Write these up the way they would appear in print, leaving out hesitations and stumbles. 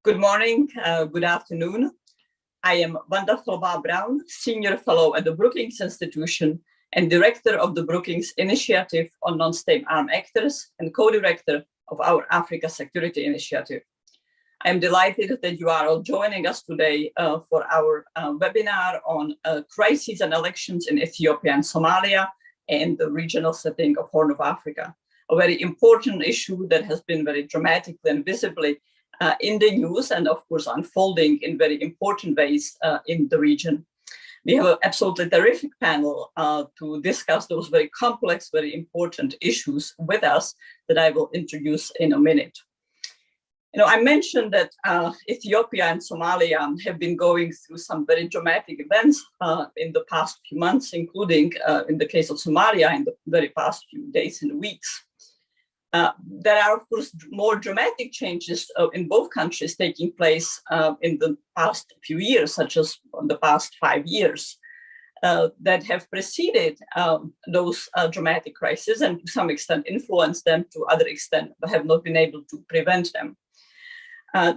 Good morning, good afternoon. I am Wanda Brown, Senior Fellow at the Brookings Institution and Director of the Brookings Initiative on Non-State Armed Actors and co-director of our Africa Security Initiative. I am delighted that you are all joining us today for our webinar on crises and elections in Ethiopia and Somalia and the regional setting of Horn of Africa, a very important issue that has been very dramatically and visibly in the news and of course unfolding in very important ways in the region. We have an absolutely terrific panel to discuss those very complex, very important issues with us that I will introduce in a minute. I mentioned that Ethiopia and Somalia have been going through some very dramatic events in the past few months, including in the case of Somalia in the very past few days and weeks. There are, of course, more dramatic changes in both countries taking place in the past few years, such as the past 5 years, that have preceded those dramatic crises and to some extent influenced them, to other extent, but have not been able to prevent them.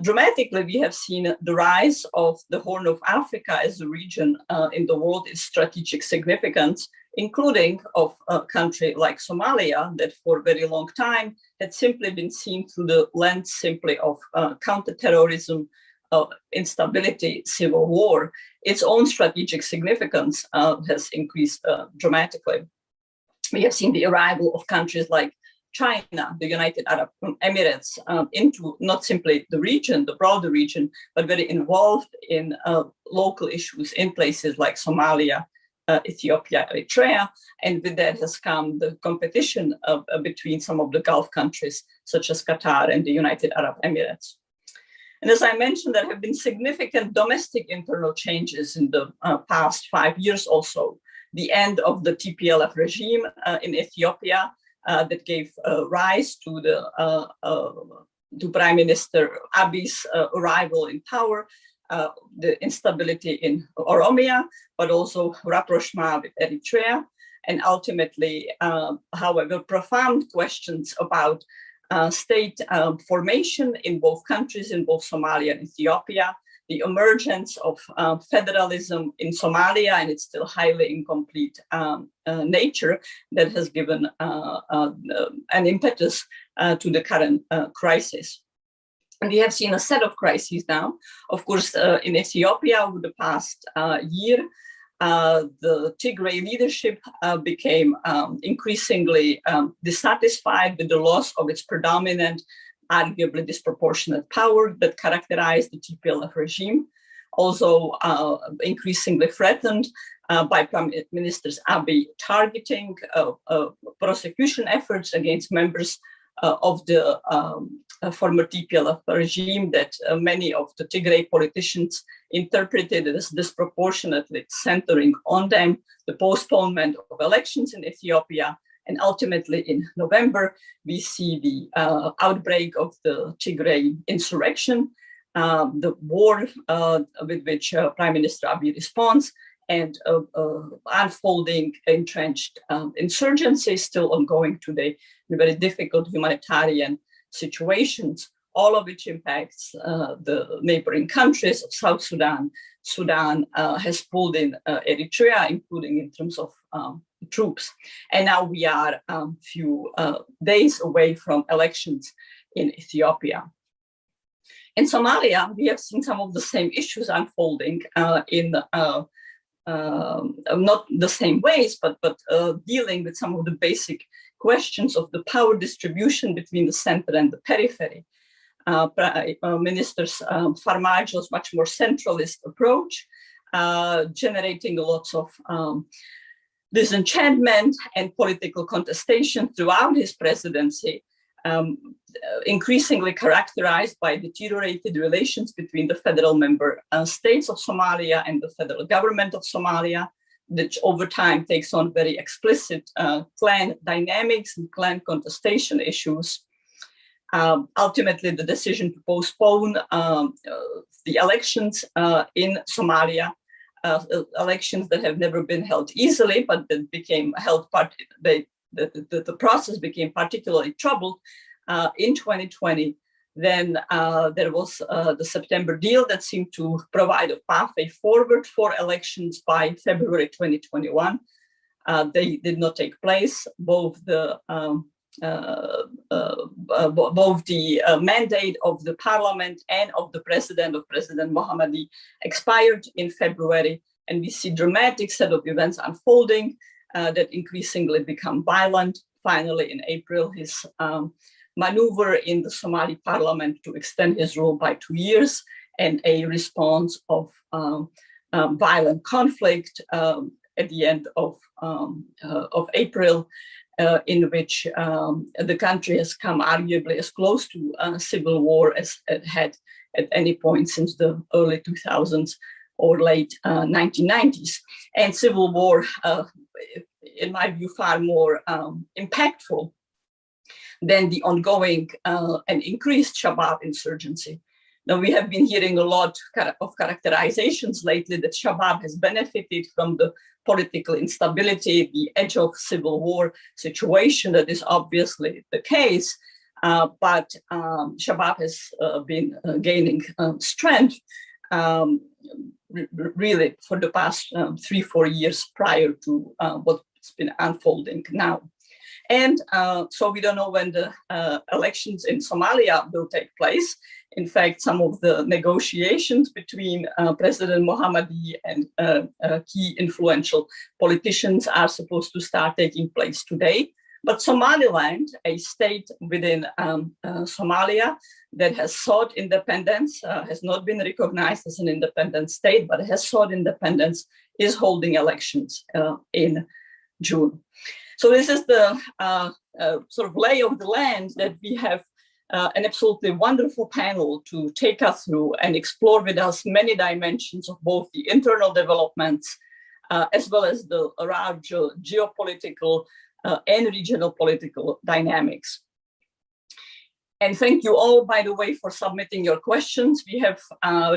Dramatically, we have seen the rise of the Horn of Africa as a region in the world its strategic significance, including of a country like Somalia that for a very long time had simply been seen through the lens simply of counterterrorism, instability, civil war. Its own strategic significance has increased dramatically. We have seen the arrival of countries like China, the United Arab Emirates, into not simply the region, the broader region, but very involved in local issues in places like Somalia, Ethiopia, Eritrea, and with that has come the competition between some of the Gulf countries, such as Qatar and the United Arab Emirates. And as I mentioned, there have been significant domestic internal changes in the past 5 years also. The end of the TPLF regime in Ethiopia that gave rise to the Prime Minister Abiy's arrival in power, the instability in Oromia, but also rapprochement with Eritrea, and ultimately, however, profound questions about state formation in both countries, in both Somalia and Ethiopia, the emergence of federalism in Somalia and its still highly incomplete nature that has given an impetus to the current crisis. And we have seen a set of crises now. Of course, in Ethiopia over the past year, the Tigray leadership became increasingly dissatisfied with the loss of its predominant, arguably disproportionate power that characterized the TPLF regime, also increasingly threatened by Prime Minister Abiy targeting prosecution efforts against members of the former TPLF regime that many of the Tigray politicians interpreted as disproportionately centering on them, the postponement of elections in Ethiopia, and ultimately in November, we see the outbreak of the Tigray insurrection, the war with which Prime Minister Abiy responds, and unfolding entrenched insurgency still ongoing today in very difficult humanitarian situations, all of which impacts the neighboring countries of South Sudan. Sudan has pulled in Eritrea, including in terms of troops. And now we are a few days away from elections in Ethiopia. In Somalia, we have seen some of the same issues unfolding in not the same ways, but dealing with some of the basic questions of the power distribution between the center and the periphery. Minister Farmajo's much more centralist approach, generating lots of disenchantment and political contestation throughout his presidency, increasingly characterized by deteriorated relations between the federal member states of Somalia and the federal government of Somalia, which over time takes on very explicit clan dynamics and clan contestation issues. Ultimately, the decision to postpone the elections in Somalia, elections that have never been held easily, but that became held the process became particularly troubled in 2020 Then there was the September deal that seemed to provide a pathway forward for elections by February 2021. They did not take place. Both the mandate of the parliament and of President Mohammadi expired in February, and we see dramatic set of events unfolding that increasingly become violent. Finally, in April, his maneuver in the Somali parliament to extend his rule by 2 years, and a response of violent conflict at the end of April, in which the country has come arguably as close to civil war as it had at any point since the early 2000s or late 1990s. And civil war, in my view, far more impactful than the ongoing and increased Shabaab insurgency. Now, we have been hearing a lot of characterizations lately that Shabaab has benefited from the political instability, the edge of civil war situation. That is obviously the case, but Shabaab has been gaining strength really for the past 3-4 years prior to what's been unfolding now. And so we don't know when the elections in Somalia will take place. In fact, some of the negotiations between President Mohammadi and key influential politicians are supposed to start taking place today. But Somaliland, a state within Somalia that has sought independence, has not been recognized as an independent state, but has sought independence, is holding elections in June. So this is the sort of lay of the land that we have an absolutely wonderful panel to take us through and explore with us many dimensions of both the internal developments as well as the larger geopolitical and regional political dynamics. And thank you all, by the way, for submitting your questions. We have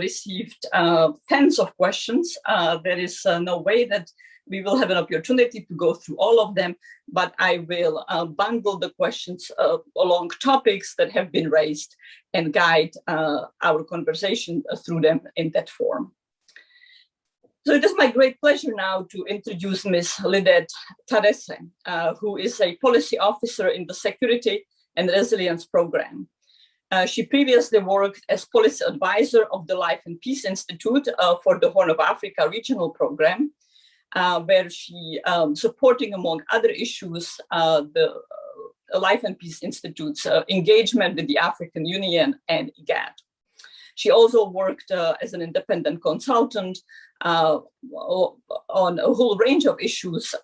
received tens of questions. There is no way that we will have an opportunity to go through all of them, but I will bundle the questions along topics that have been raised and guide our conversation through them in that form. So it is my great pleasure now to introduce Ms. Lidet Tarese, who is a policy officer in the Security and Resilience Program. She previously worked as policy advisor of the Life and Peace Institute for the Horn of Africa Regional Program, where she supporting, among other issues, the Life and Peace Institute's engagement with the African Union and IGAD. She also worked as an independent consultant on a whole range of issues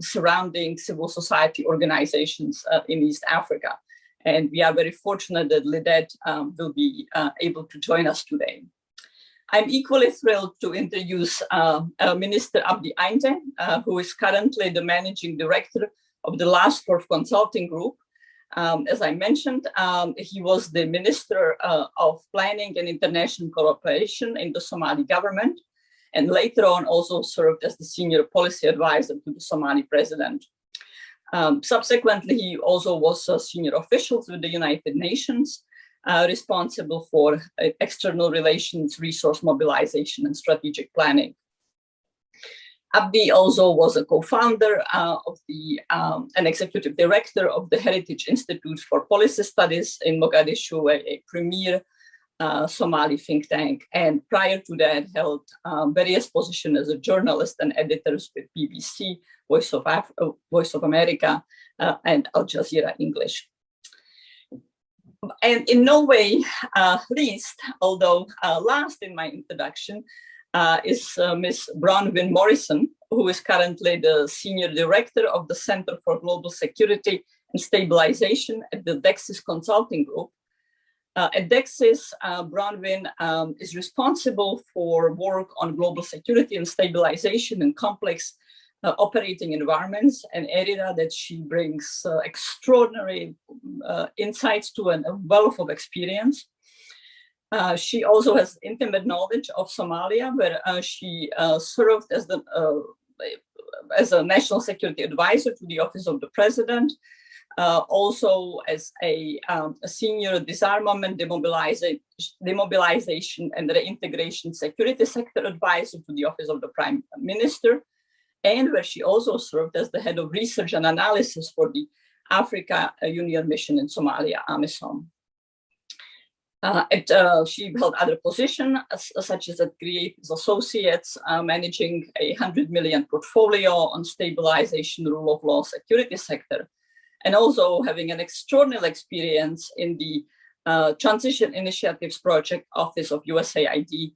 surrounding civil society organizations in East Africa. And we are very fortunate that Lidet will be able to join us today. I'm equally thrilled to introduce Minister Abdi Ainte, who is currently the managing director of the Last Forth Consulting Group. As I mentioned, he was the Minister of Planning and International Cooperation in the Somali government, and later on also served as the senior policy advisor to the Somali president. Subsequently, he also was a senior official with the United Nations, responsible for external relations, resource mobilization, and strategic planning. Abdi also was a co-founder of an executive director of the Heritage Institute for Policy Studies in Mogadishu, a premier Somali think tank, and prior to that held various positions as a journalist and editor with BBC, Voice of America, and Al Jazeera English. And in no way least, although last in my introduction, is Ms. Bronwyn Morrison, who is currently the Senior Director of the Center for Global Security and Stabilization at the Dexis Consulting Group. At Dexis, Bronwyn is responsible for work on global security and stabilization in complex operating environments, an area that she brings extraordinary insights to and a wealth of experience. She also has intimate knowledge of Somalia, where she served as a national security advisor to the Office of the President, also as a senior disarmament, demobilization and reintegration security sector advisor to the Office of the Prime Minister, and where she also served as the head of research and analysis for the Africa Union Mission in Somalia, AMISOM. She held other positions, such as at Creatives Associates, managing a 100 million portfolio on stabilization, rule of law, security sector, and also having an extraordinary experience in the Transition Initiatives Project Office of USAID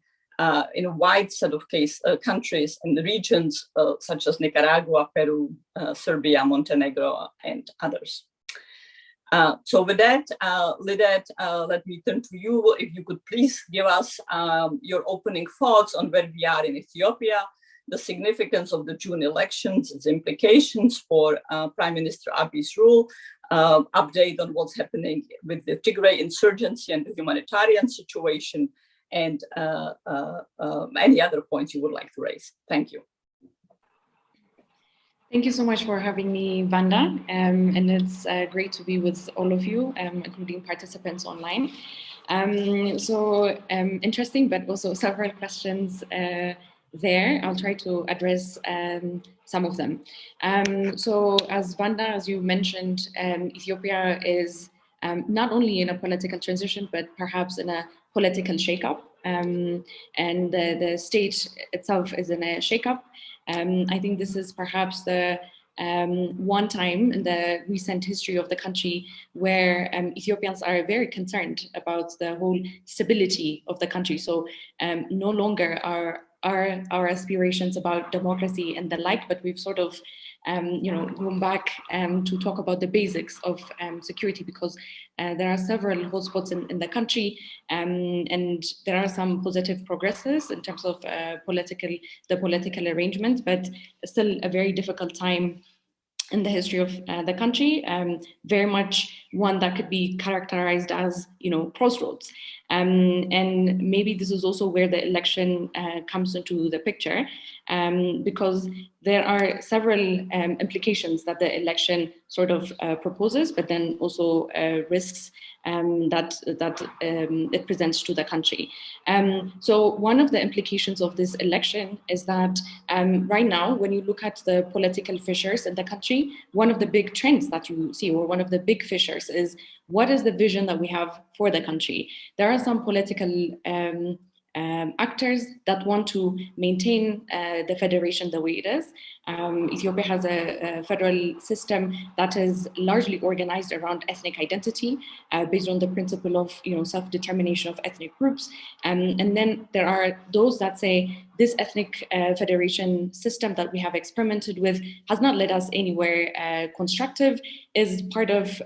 in a wide set of countries and regions such as Nicaragua, Peru, Serbia, Montenegro, and others. So with that, Lidette, let me turn to you. If you could please give us your opening thoughts on where we are in Ethiopia, the significance of the June elections, its implications for Prime Minister Abiy's rule, update on what's happening with the Tigray insurgency and the humanitarian situation, and any other points you would like to raise. Thank you. Thank you so much for having me, Vanda, and it's great to be with all of you, including participants online. Interesting, but also several questions there. I'll try to address some of them. So as Vanda, as you mentioned, Ethiopia is not only in a political transition, but perhaps in a political shakeup, and the state itself is in a shakeup. I think this is perhaps the one time in the recent history of the country where Ethiopians are very concerned about the whole stability of the country. So no longer are our aspirations about democracy and the like, but we've sort of gone back to talk about the basics of security, because there are several hotspots in the country, and there are some positive progresses in terms of the political arrangements, but still a very difficult time in the history of the country, very much one that could be characterized as, crossroads. And maybe this is also where the election comes into the picture, because there are several implications that the election sort of proposes, but then also risks that it presents to the country. So one of the implications of this election is that right now, when you look at the political fissures in the country, one of the big trends that you see, or one of the big fissures, is what is the vision that we have for the country? There are some political actors that want to maintain the federation the way it is. Ethiopia has a federal system that is largely organized around ethnic identity, based on the principle of self-determination of ethnic groups. And then there are those that say this ethnic federation system that we have experimented with has not led us anywhere constructive, is part of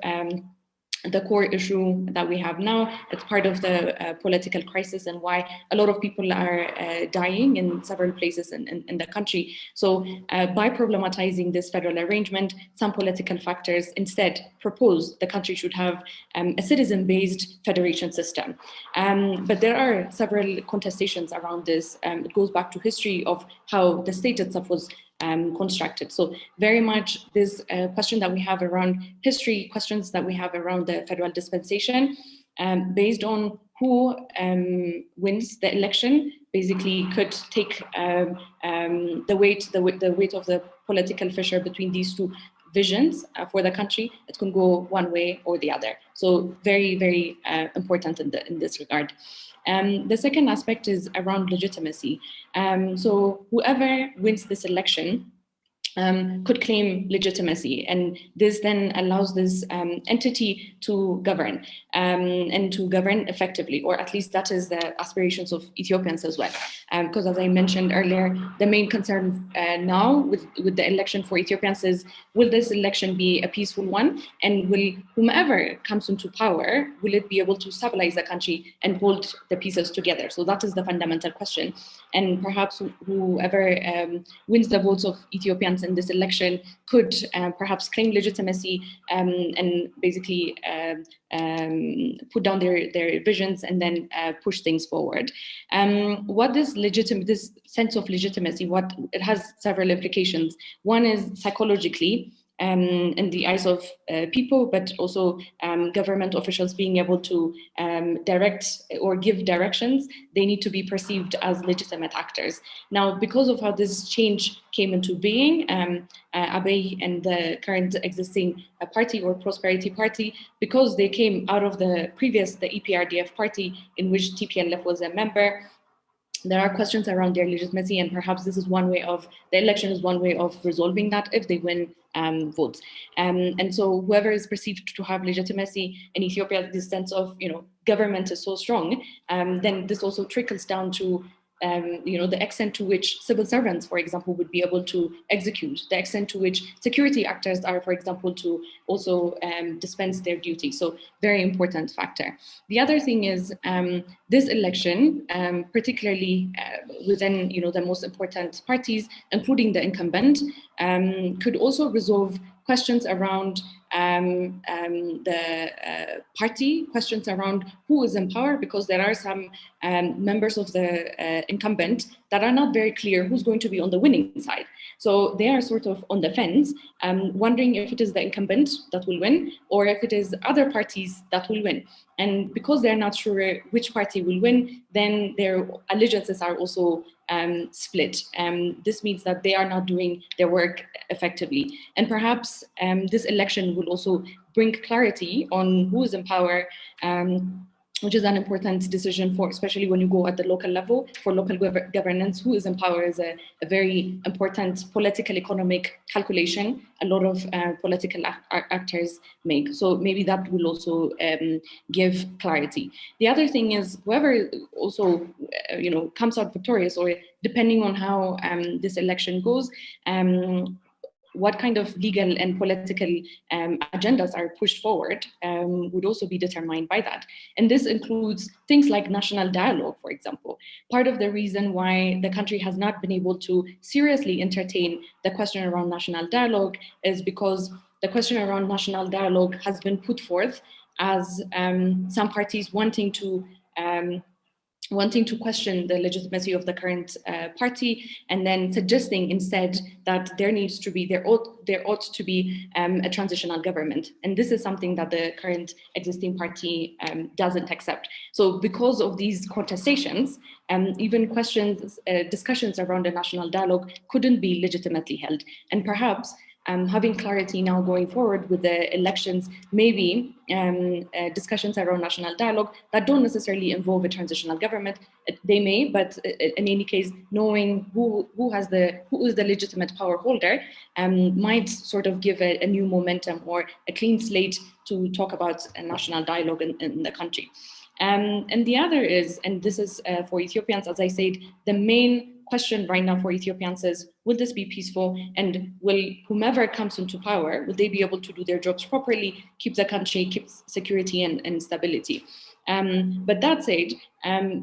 the core issue that we have now. It's part of the political crisis and why a lot of people are dying in several places in the country. So by problematizing this federal arrangement, some political factors instead propose the country should have a citizen-based federation system. But there are several contestations around this. It goes back to history of how the state itself was constructed. So very much this question that we have around history, questions that we have around the federal dispensation, based on who wins the election, basically could take the weight of the political fissure between these two visions for the country. It can go one way or the other. So very, very important in this regard. The second aspect is around legitimacy. So whoever wins this election could claim legitimacy, and this then allows this entity to govern and to govern effectively, or at least that is the aspirations of Ethiopians as well. Because as I mentioned earlier, the main concern now with the election for Ethiopians is, will this election be a peaceful one, and will whomever comes into power, will it be able to stabilize the country and hold the pieces together? So that is the fundamental question, and perhaps whoever wins the votes of Ethiopians in this election could perhaps claim legitimacy and basically put down their visions and then push things forward. What is this sense of legitimacy? It has several implications. One is psychologically. in the eyes of people, but also government officials being able to direct or give directions, they need to be perceived as legitimate actors. Now, because of how this change came into being, Abiy and the current existing party or Prosperity Party, because they came out of the previous, the EPRDF party, in which TPLF was a member, there are questions around their legitimacy, and perhaps this is one way of, the election is one way of resolving that if they win votes. And so whoever is perceived to have legitimacy in Ethiopia, this sense of, government is so strong, then this also trickles down to the extent to which civil servants, for example, would be able to execute, the extent to which security actors are, for example, to also dispense their duty. So very important factor. The other thing is this election, particularly within the most important parties, including the incumbent, could also resolve questions around the party, questions around who is in power, because there are some members of the incumbent that are not very clear who's going to be on the winning side. So they are sort of on the fence, wondering if it is the incumbent that will win or if it is other parties that will win. And because they're not sure which party will win, then their allegiances are also split. This means that they are not doing their work effectively. And perhaps this election will also bring clarity on who is in power, which is an important decision for, especially when you go at the local level, for local governance. Who is in power is a very important political economic calculation a lot of political actors make. So maybe that will also give clarity. The other thing is whoever also comes out victorious, or depending on how this election goes, what kind of legal and political agendas are pushed forward would also be determined by that. And this includes things like national dialogue, for example. Part of the reason why the country has not been able to seriously entertain the question around national dialogue is because the question around national dialogue has been put forth as some parties wanting to question the legitimacy of the current party, and then suggesting instead that there ought to be a transitional government. And this is something that the current existing party doesn't accept. So because of these contestations, even discussions around the national dialogue couldn't be legitimately held. And perhaps having clarity now going forward with the elections, maybe discussions around national dialogue that don't necessarily involve a transitional government, they may, but in any case, knowing who is the legitimate power holder might sort of give a new momentum or a clean slate to talk about a national dialogue in the country. And the other is, and this is for Ethiopians, as I said, the main question right now for Ethiopians is, will this be peaceful, and will whomever comes into power, will they be able to do their jobs properly, keep the country, keep security and stability? But that said,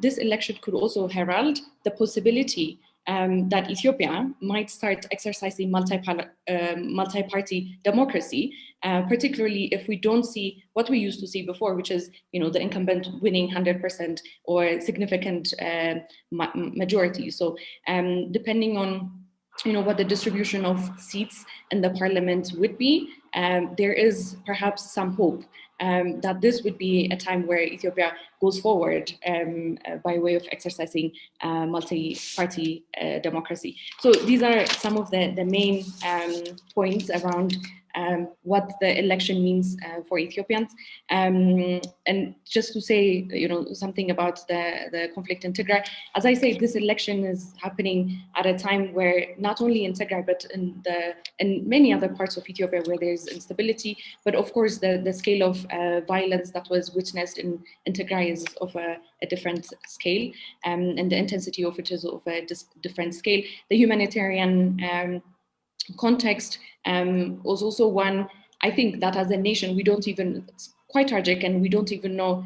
this election could also herald the possibility that Ethiopia might start exercising multi-party democracy, particularly if we don't see what we used to see before, which is the incumbent winning 100% or significant majority. So depending on what the distribution of seats in the parliament would be, there is perhaps some hope that this would be a time where Ethiopia goes forward by way of exercising multi-party democracy. So these are some of the main points around what the election means for Ethiopians. And just to say, something about the conflict in Tigray, as I say, this election is happening at a time where not only in Tigray, but in many other parts of Ethiopia where there's instability, but of course the scale of violence that was witnessed in Tigray is of a different scale, and the intensity of it is of a different scale. The humanitarian context was also one, I think, that as a nation, we don't even, it's quite tragic, and we don't even know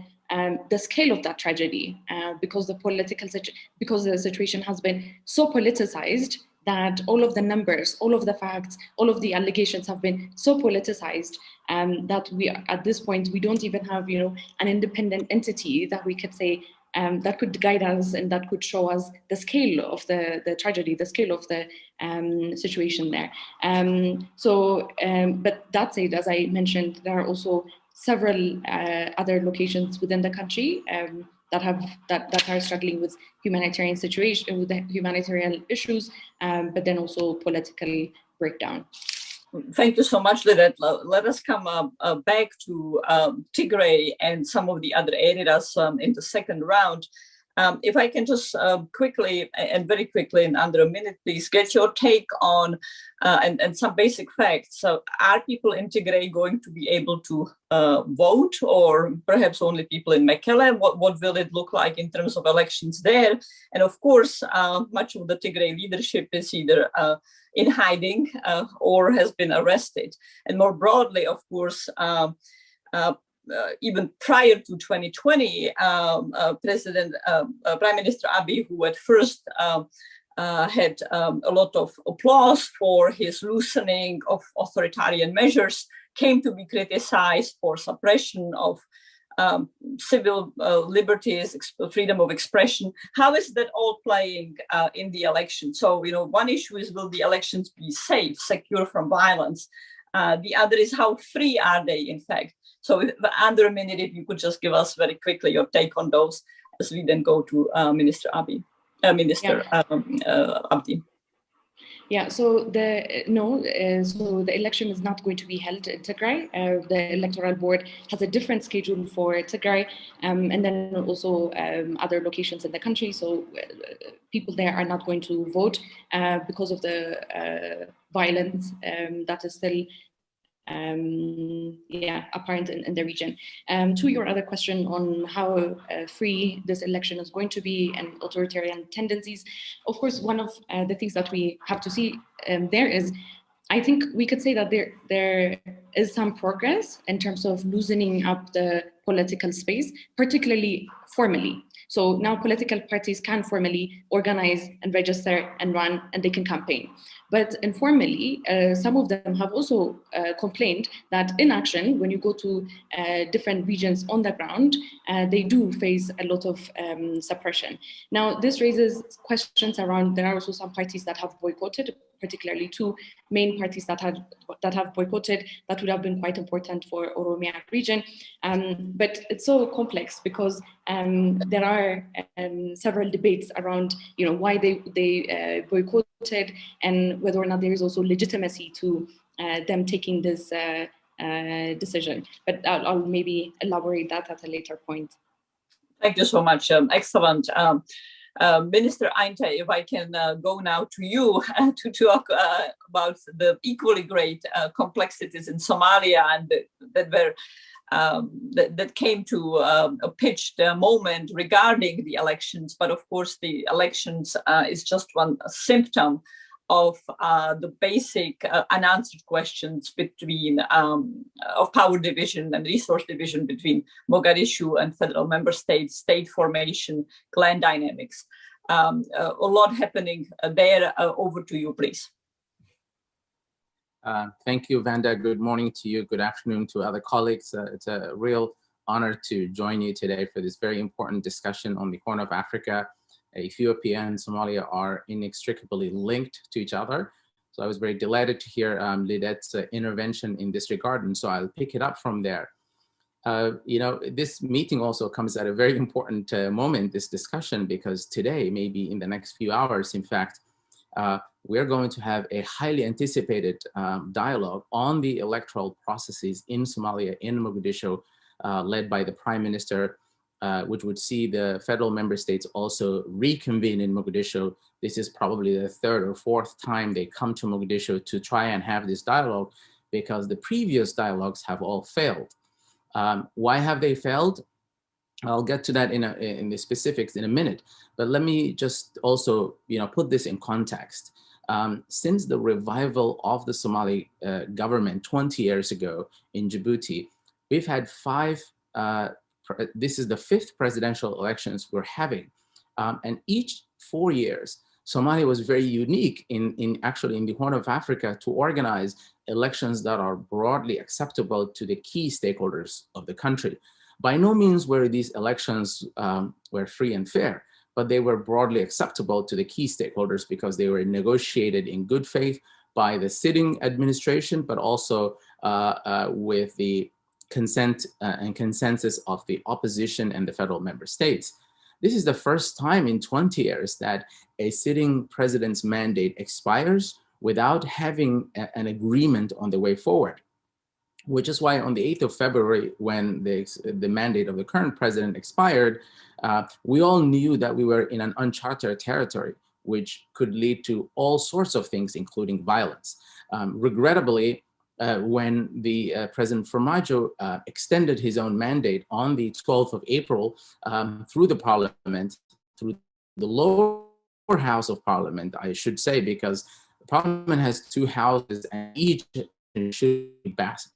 the scale of that tragedy because the situation has been so politicized that all of the numbers, all of the facts, all of the allegations have been so politicized that we, at this point, we don't even have, an independent entity that we could say that could guide us and that could show us the scale of the tragedy, the scale of the situation there. But that said, as I mentioned, there are also several other locations within the country that are struggling with humanitarian situation, with the humanitarian issues, but then also political breakdown. Thank you so much, Lidet. Let us come back to Tigray and some of the other areas in the second round. If I can just quickly and very quickly in under a minute, please get your take on and some basic facts. So are people in Tigray going to be able to vote, or perhaps only people in Mekelle? What will it look like in terms of elections there? And of course, much of the Tigray leadership is either in hiding or has been arrested. And more broadly, of course, even prior to 2020, Prime Minister Abiy, who at first had a lot of applause for his loosening of authoritarian measures, came to be criticized for suppression of civil liberties, freedom of expression. How is that all playing in the election? So, one issue is, will the elections be safe, secure from violence? The other is, how free are they, in fact? So under a minute, if you could just give us very quickly your take on those, as we then go to Minister Abdi. Yeah, so the election is not going to be held in Tigray. The electoral board has a different schedule for Tigray, and then also other locations in the country. So people there are not going to vote because of the violence that is still apparent in the region. To your other question on how free this election is going to be and authoritarian tendencies, of course, one of the things that we have to see there is, I think we could say that there is some progress in terms of loosening up the political space, particularly formally. So now political parties can formally organize and register and run, and they can campaign. But informally, some of them have also complained that in action, when you go to different regions on the ground, they do face a lot of suppression. Now, this raises questions around, there are also some parties that have boycotted, particularly two main parties that have boycotted, that would have been quite important for Oromia region. But it's so complex because there are several debates around, why they boycotted and whether or not there is also legitimacy to them taking this decision. But I'll maybe elaborate that at a later point. Thank you so much. Excellent. Minister Einte, if I can go now to you to talk about the equally great complexities in Somalia and that came to a pitched moment regarding the elections. But of course, the elections is just one symptom of the basic unanswered questions between of power division and resource division between Mogadishu and federal member states, state formation, clan dynamics. A lot happening there. Over to you, please. Thank you, Vanda. Good morning to you. Good afternoon to other colleagues. It's a real honor to join you today for this very important discussion on the Horn of Africa. Ethiopia and Somalia are inextricably linked to each other. So I was very delighted to hear Lidet's intervention in this regard, and so I'll pick it up from there. This meeting also comes at a very important moment, this discussion, because today, maybe in the next few hours, in fact, we're going to have a highly anticipated dialogue on the electoral processes in Somalia, in Mogadishu, led by the Prime Minister, which would see the federal member states also reconvene in Mogadishu. This is probably the third or fourth time they come to Mogadishu to try and have this dialogue, because the previous dialogues have all failed. Why have they failed? I'll get to that in the specifics in a minute, but let me just also put this in context. Since the revival of the Somali government 20 years ago in Djibouti, we've had this is the fifth presidential elections we're having. And each 4 years, Somalia was very unique in actually in the Horn of Africa to organize elections that are broadly acceptable to the key stakeholders of the country. By no means were these elections were free and fair, but they were broadly acceptable to the key stakeholders because they were negotiated in good faith by the sitting administration, but also with the consent and consensus of the opposition and the federal member states. This is the first time in 20 years that a sitting president's mandate expires without having an agreement on the way forward, which is why on the 8th of February, when the mandate of the current president expired, we all knew that we were in an uncharted territory, which could lead to all sorts of things, including violence. Regrettably, when the President Formaggio extended his own mandate on the 12th of April through the parliament, through the lower house of parliament, I should say, because the parliament has two houses and each should be passed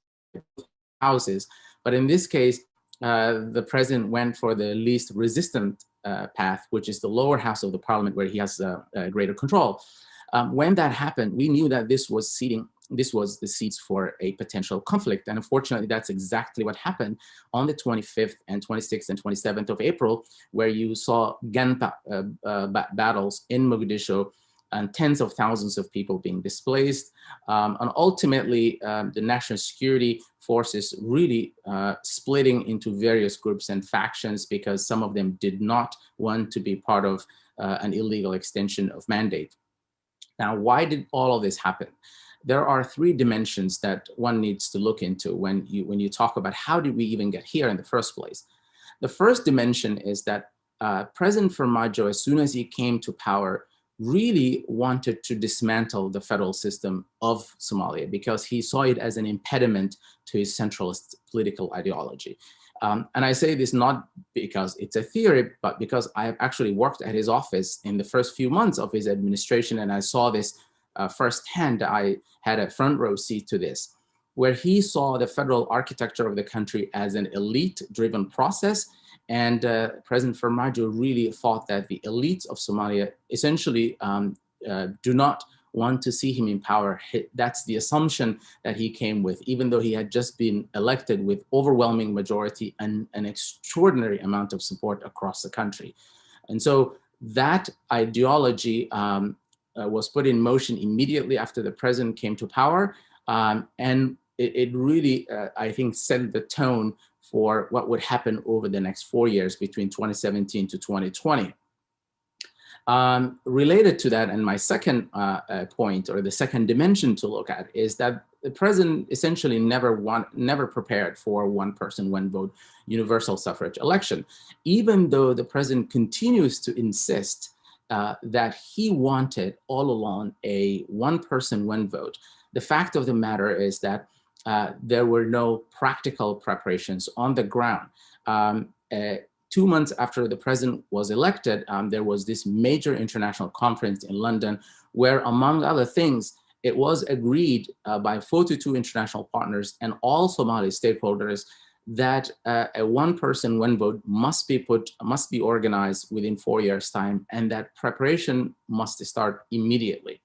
houses. But in this case, the president went for the least resistant path, which is the lower house of the parliament, where he has greater control. When that happened, we knew that this was the seeds for a potential conflict. And unfortunately, that's exactly what happened on the 25th and 26th and 27th of April, where you saw gun battles in Mogadishu and tens of thousands of people being displaced. And ultimately, the national security forces really splitting into various groups and factions because some of them did not want to be part of an illegal extension of mandate. Now, why did all of this happen? There are three dimensions that one needs to look into when you talk about how did we even get here in the first place. The first dimension is that President Formaggio, as soon as he came to power, really wanted to dismantle the federal system of Somalia because he saw it as an impediment to his centralist political ideology. And I say this not because it's a theory, but because I have actually worked at his office in the first few months of his administration, and I saw this firsthand. I had a front row seat to this, where he saw the federal architecture of the country as an elite-driven process. And President Formaggio really thought that the elites of Somalia essentially do not want to see him in power. That's the assumption that he came with, even though he had just been elected with overwhelming majority and an extraordinary amount of support across the country. And so that ideology was put in motion immediately after the president came to power. And it really, I think, set the tone for what would happen over the next 4 years between 2017 to 2020. Related to that, and my second point, or the second dimension to look at, is that the president essentially never prepared for one person, one vote, universal suffrage election, even though the president continues to insist that he wanted all along a one person, one vote. The fact of the matter is that there were no practical preparations on the ground. 2 months after the president was elected, there was this major international conference in London where, among other things, it was agreed by 42 international partners and all Somali stakeholders that a one person, one vote must be organized within 4 years' time, and that preparation must start immediately.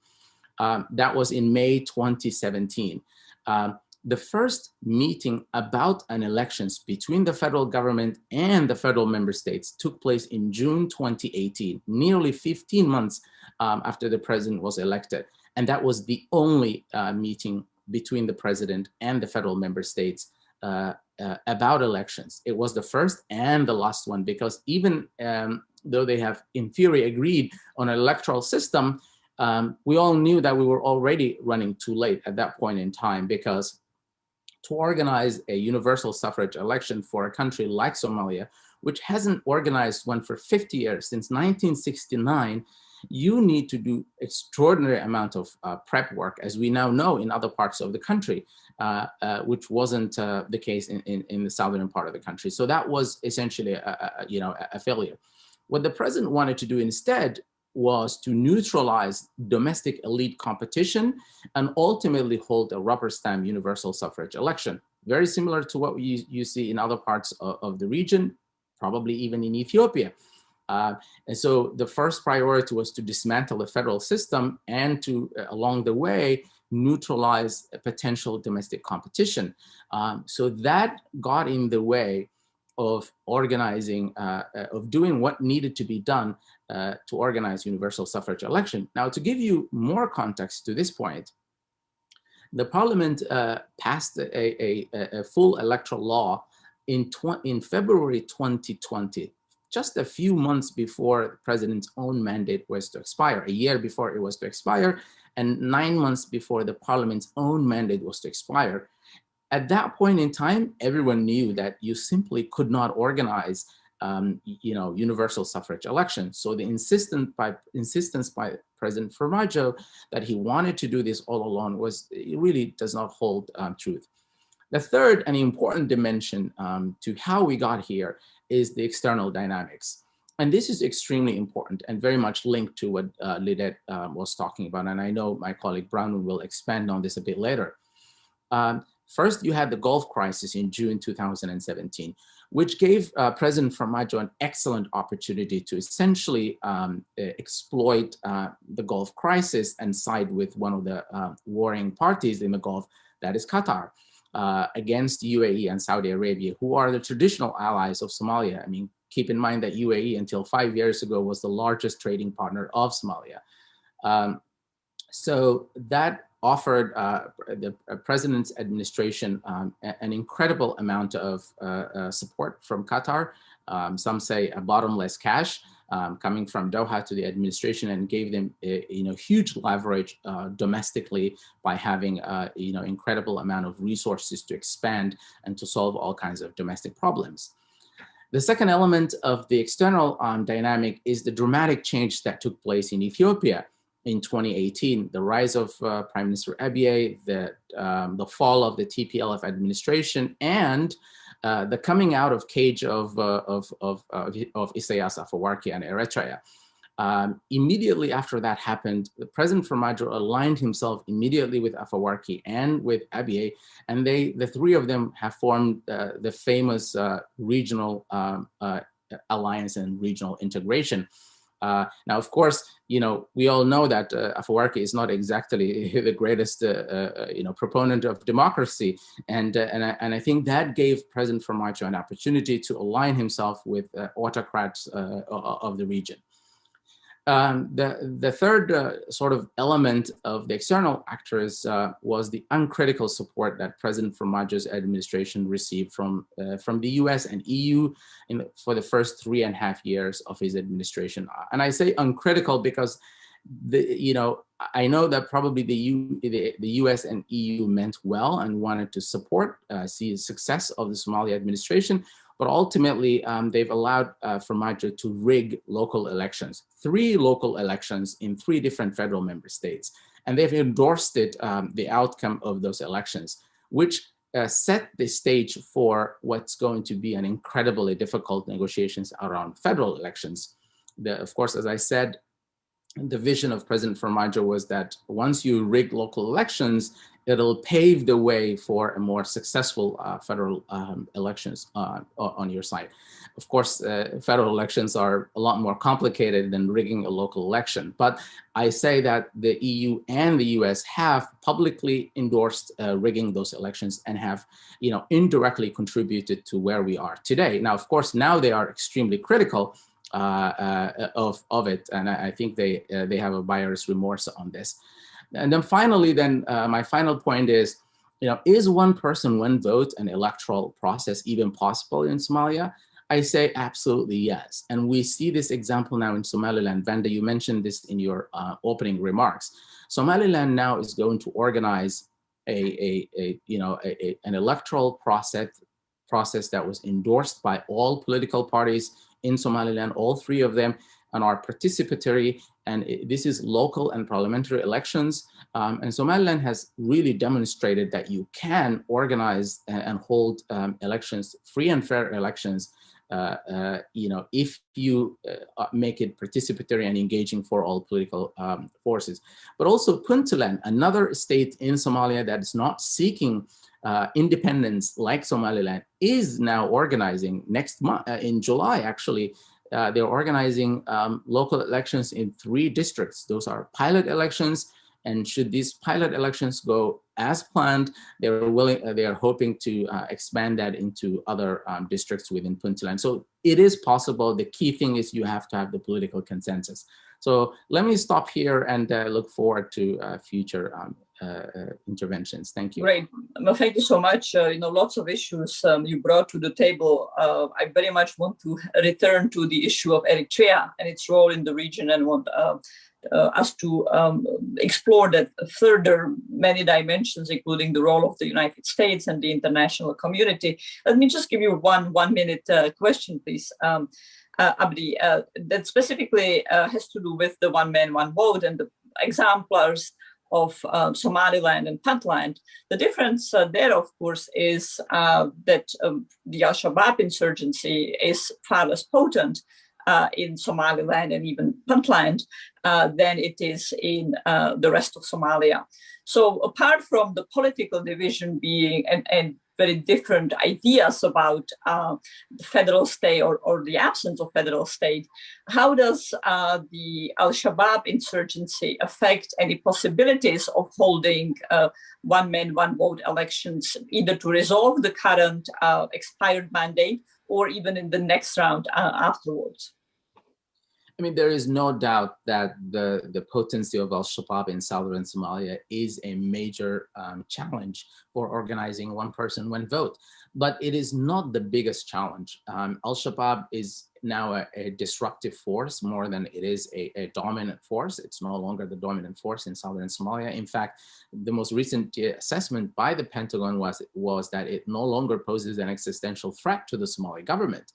That was in May 2017. The first meeting about an elections between the federal government and the federal member states took place in June 2018, nearly 15 months after the president was elected. And that was the only meeting between the president and the federal member states about elections. It was the first and the last one, because even though they have in theory agreed on an electoral system, we all knew that we were already running too late at that point in time, because to organize a universal suffrage election for a country like Somalia, which hasn't organized one for 50 years, since 1969, you need to do extraordinary amount of prep work, as we now know in other parts of the country, which wasn't the case in the southern part of the country. So that was essentially a failure. What the president wanted to do instead was to neutralize domestic elite competition and ultimately hold a rubber stamp universal suffrage election, very similar to what you see in other parts of the region, probably even in Ethiopia. And so the first priority was to dismantle the federal system and to, along the way, neutralize a potential domestic competition. So that got in the way of organizing, of doing what needed to be done to organize universal suffrage election. Now, to give you more context to this point, the parliament passed a full electoral law in February 2020, just a few months before the president's own mandate was to expire, a year before it was to expire, and 9 months before the parliament's own mandate was to expire. At that point in time, everyone knew that you simply could not organize universal suffrage elections. So the insistence by President Formaggio that he wanted to do this all along it really does not hold truth. The third and important dimension to how we got here is the external dynamics. And this is extremely important and very much linked to what Lidette was talking about. And I know my colleague Brown will expand on this a bit later. First, you had the Gulf crisis in June 2017, which gave President Formaggio an excellent opportunity to essentially exploit the Gulf crisis and side with one of the warring parties in the Gulf, that is Qatar, against UAE and Saudi Arabia, who are the traditional allies of Somalia. I mean, keep in mind that UAE until 5 years ago was the largest trading partner of Somalia. So that offered the president's administration an incredible amount of support from Qatar. Some say a bottomless cash coming from Doha to the administration, and gave them huge leverage domestically by having incredible amount of resources to expand and to solve all kinds of domestic problems. The second element of the external dynamic is the dramatic change that took place in Ethiopia in 2018, the rise of Prime Minister Abiy, the fall of the TPLF administration, and the coming out of cage of Isaias Afewerki and Eritrea. Immediately after that happened, the President Formaggio aligned himself immediately with Afewerki and with Abiy, and the three of them have formed the famous regional alliance and regional integration. Now, of course, we all know that Afewerki is not exactly the greatest, proponent of democracy, and I think that gave President Formaggio an opportunity to align himself with autocrats of the region. The third sort of element of the external actors was the uncritical support that President Formaggio's administration received from the US and EU for the first 3.5 years of his administration. And I say uncritical because I know that probably the US and EU meant well and wanted to see the success of the Somali administration, but ultimately they've allowed Formaggio to rig local elections, 3 local elections in 3 different federal member states. And they've endorsed the outcome of those elections, which set the stage for what's going to be an incredibly difficult negotiations around federal elections. Of course, as I said, the vision of President Formaggio was that once you rig local elections, it'll pave the way for a more successful federal elections on your side. Of course, federal elections are a lot more complicated than rigging a local election. But I say that the EU and the US have publicly endorsed rigging those elections and have, indirectly contributed to where we are today. Now, of course, now they are extremely critical of it, and I think they have a buyer's remorse on this. And then finally, my final point is, is one person, one vote, an electoral process even possible in Somalia? I say absolutely yes. And we see this example now in Somaliland. Vanda, you mentioned this in your opening remarks. Somaliland now is going to organize an electoral process that was endorsed by all political parties in Somaliland, all 3 of them, and are participatory. And this is local and parliamentary elections. And Somaliland has really demonstrated that you can organize and hold elections, free and fair elections, if you make it participatory and engaging for all political forces. But also Puntland, another state in Somalia that is not seeking independence like Somaliland, is now organizing next month, in July actually. They're organizing local elections in 3 districts. Those are pilot elections, And should these pilot elections go as planned, they are hoping to expand that into other districts within Puntland. So it is possible. The key thing is you have to have the political consensus. So let me stop here and look forward to future interventions. Thank you. Great. Well, thank you so much. Lots of issues you brought to the table. I very much want to return to the issue of Eritrea and its role in the region, and want us to explore that further, many dimensions, including the role of the United States and the international community. Let me just give you one minute question, please. Abdi, that specifically has to do with the one man, one vote and the exemplars of Somaliland and Puntland. The difference there, of course, is that the Al-Shabaab insurgency is far less potent in Somaliland and even Puntland than it is in the rest of Somalia. So apart from the political division being and very different ideas about the federal state or the absence of federal state, how does the Al-Shabaab insurgency affect any possibilities of holding one man, one vote elections, either to resolve the current expired mandate or even in the next round afterwards? I mean, there is no doubt that the potency of Al-Shabaab in southern Somalia is a major challenge for organizing one person, one vote. But it is not the biggest challenge. Al-Shabaab is now a disruptive force more than it is a dominant force. It's no longer the dominant force in southern Somalia. In fact, the most recent assessment by the Pentagon was that it no longer poses an existential threat to the Somali government.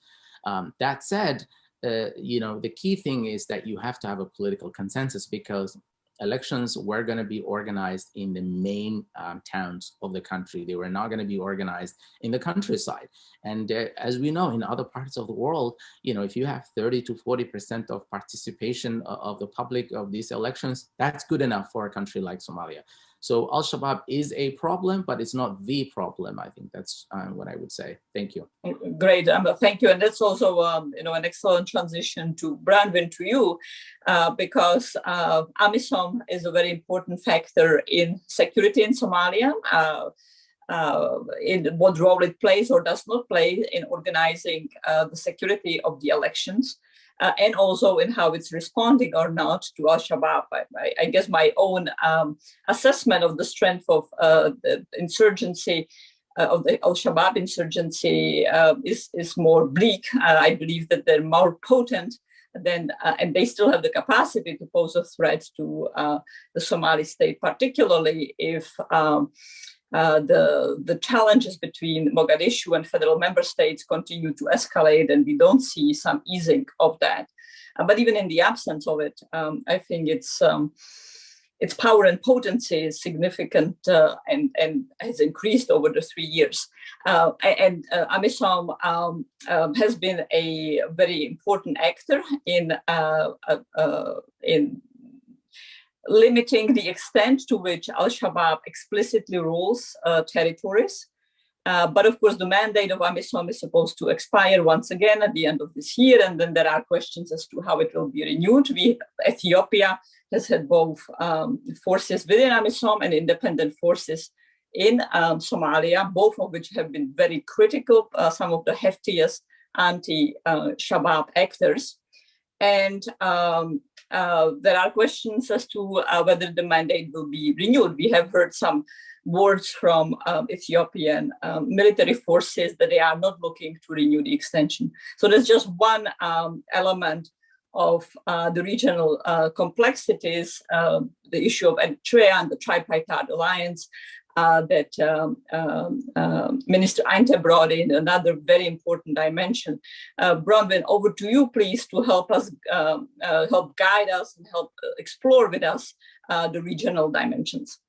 That said, the key thing is that you have to have a political consensus, because elections were going to be organized in the main towns of the country. They were not going to be organized in the countryside. And as we know, in other parts of the world, if you have 30 to 40% of participation of the public of these elections, that's good enough for a country like Somalia. So Al-Shabaab is a problem, but it's not the problem. I think that's what I would say. Thank you. Great, thank you. And that's also, an excellent transition to Brandon, to you, because AMISOM is a very important factor in security in Somalia, in what role it plays or does not play in organizing the security of the elections. And also in how it's responding or not to Al-Shabaab. I guess my own assessment of the strength of the insurgency, of the Al-Shabaab insurgency is more bleak. I believe that they're more potent than, and they still have the capacity to pose a threat to the Somali state, particularly if the challenges between Mogadishu and federal member states continue to escalate, and we don't see some easing of that. But even in the absence of it, I think its power and potency is significant and has increased over the 3 years. And AMISOM has been a very important actor in limiting the extent to which Al-Shabaab explicitly rules territories. But of course, the mandate of AMISOM is supposed to expire once again at the end of this year. And then there are questions as to how it will be renewed. Ethiopia has had both forces within AMISOM and independent forces in Somalia, both of which have been very critical, some of the heftiest anti-Shabaab actors. And there are questions as to whether the mandate will be renewed. We have heard some words from Ethiopian military forces that they are not looking to renew the extension. So there's just one element of the regional complexities, the issue of Eritrea and the tripartite alliance that Minister Einte brought in, another very important dimension. Bronwyn, over to you, please, to help us, help guide us and help explore with us the regional dimensions.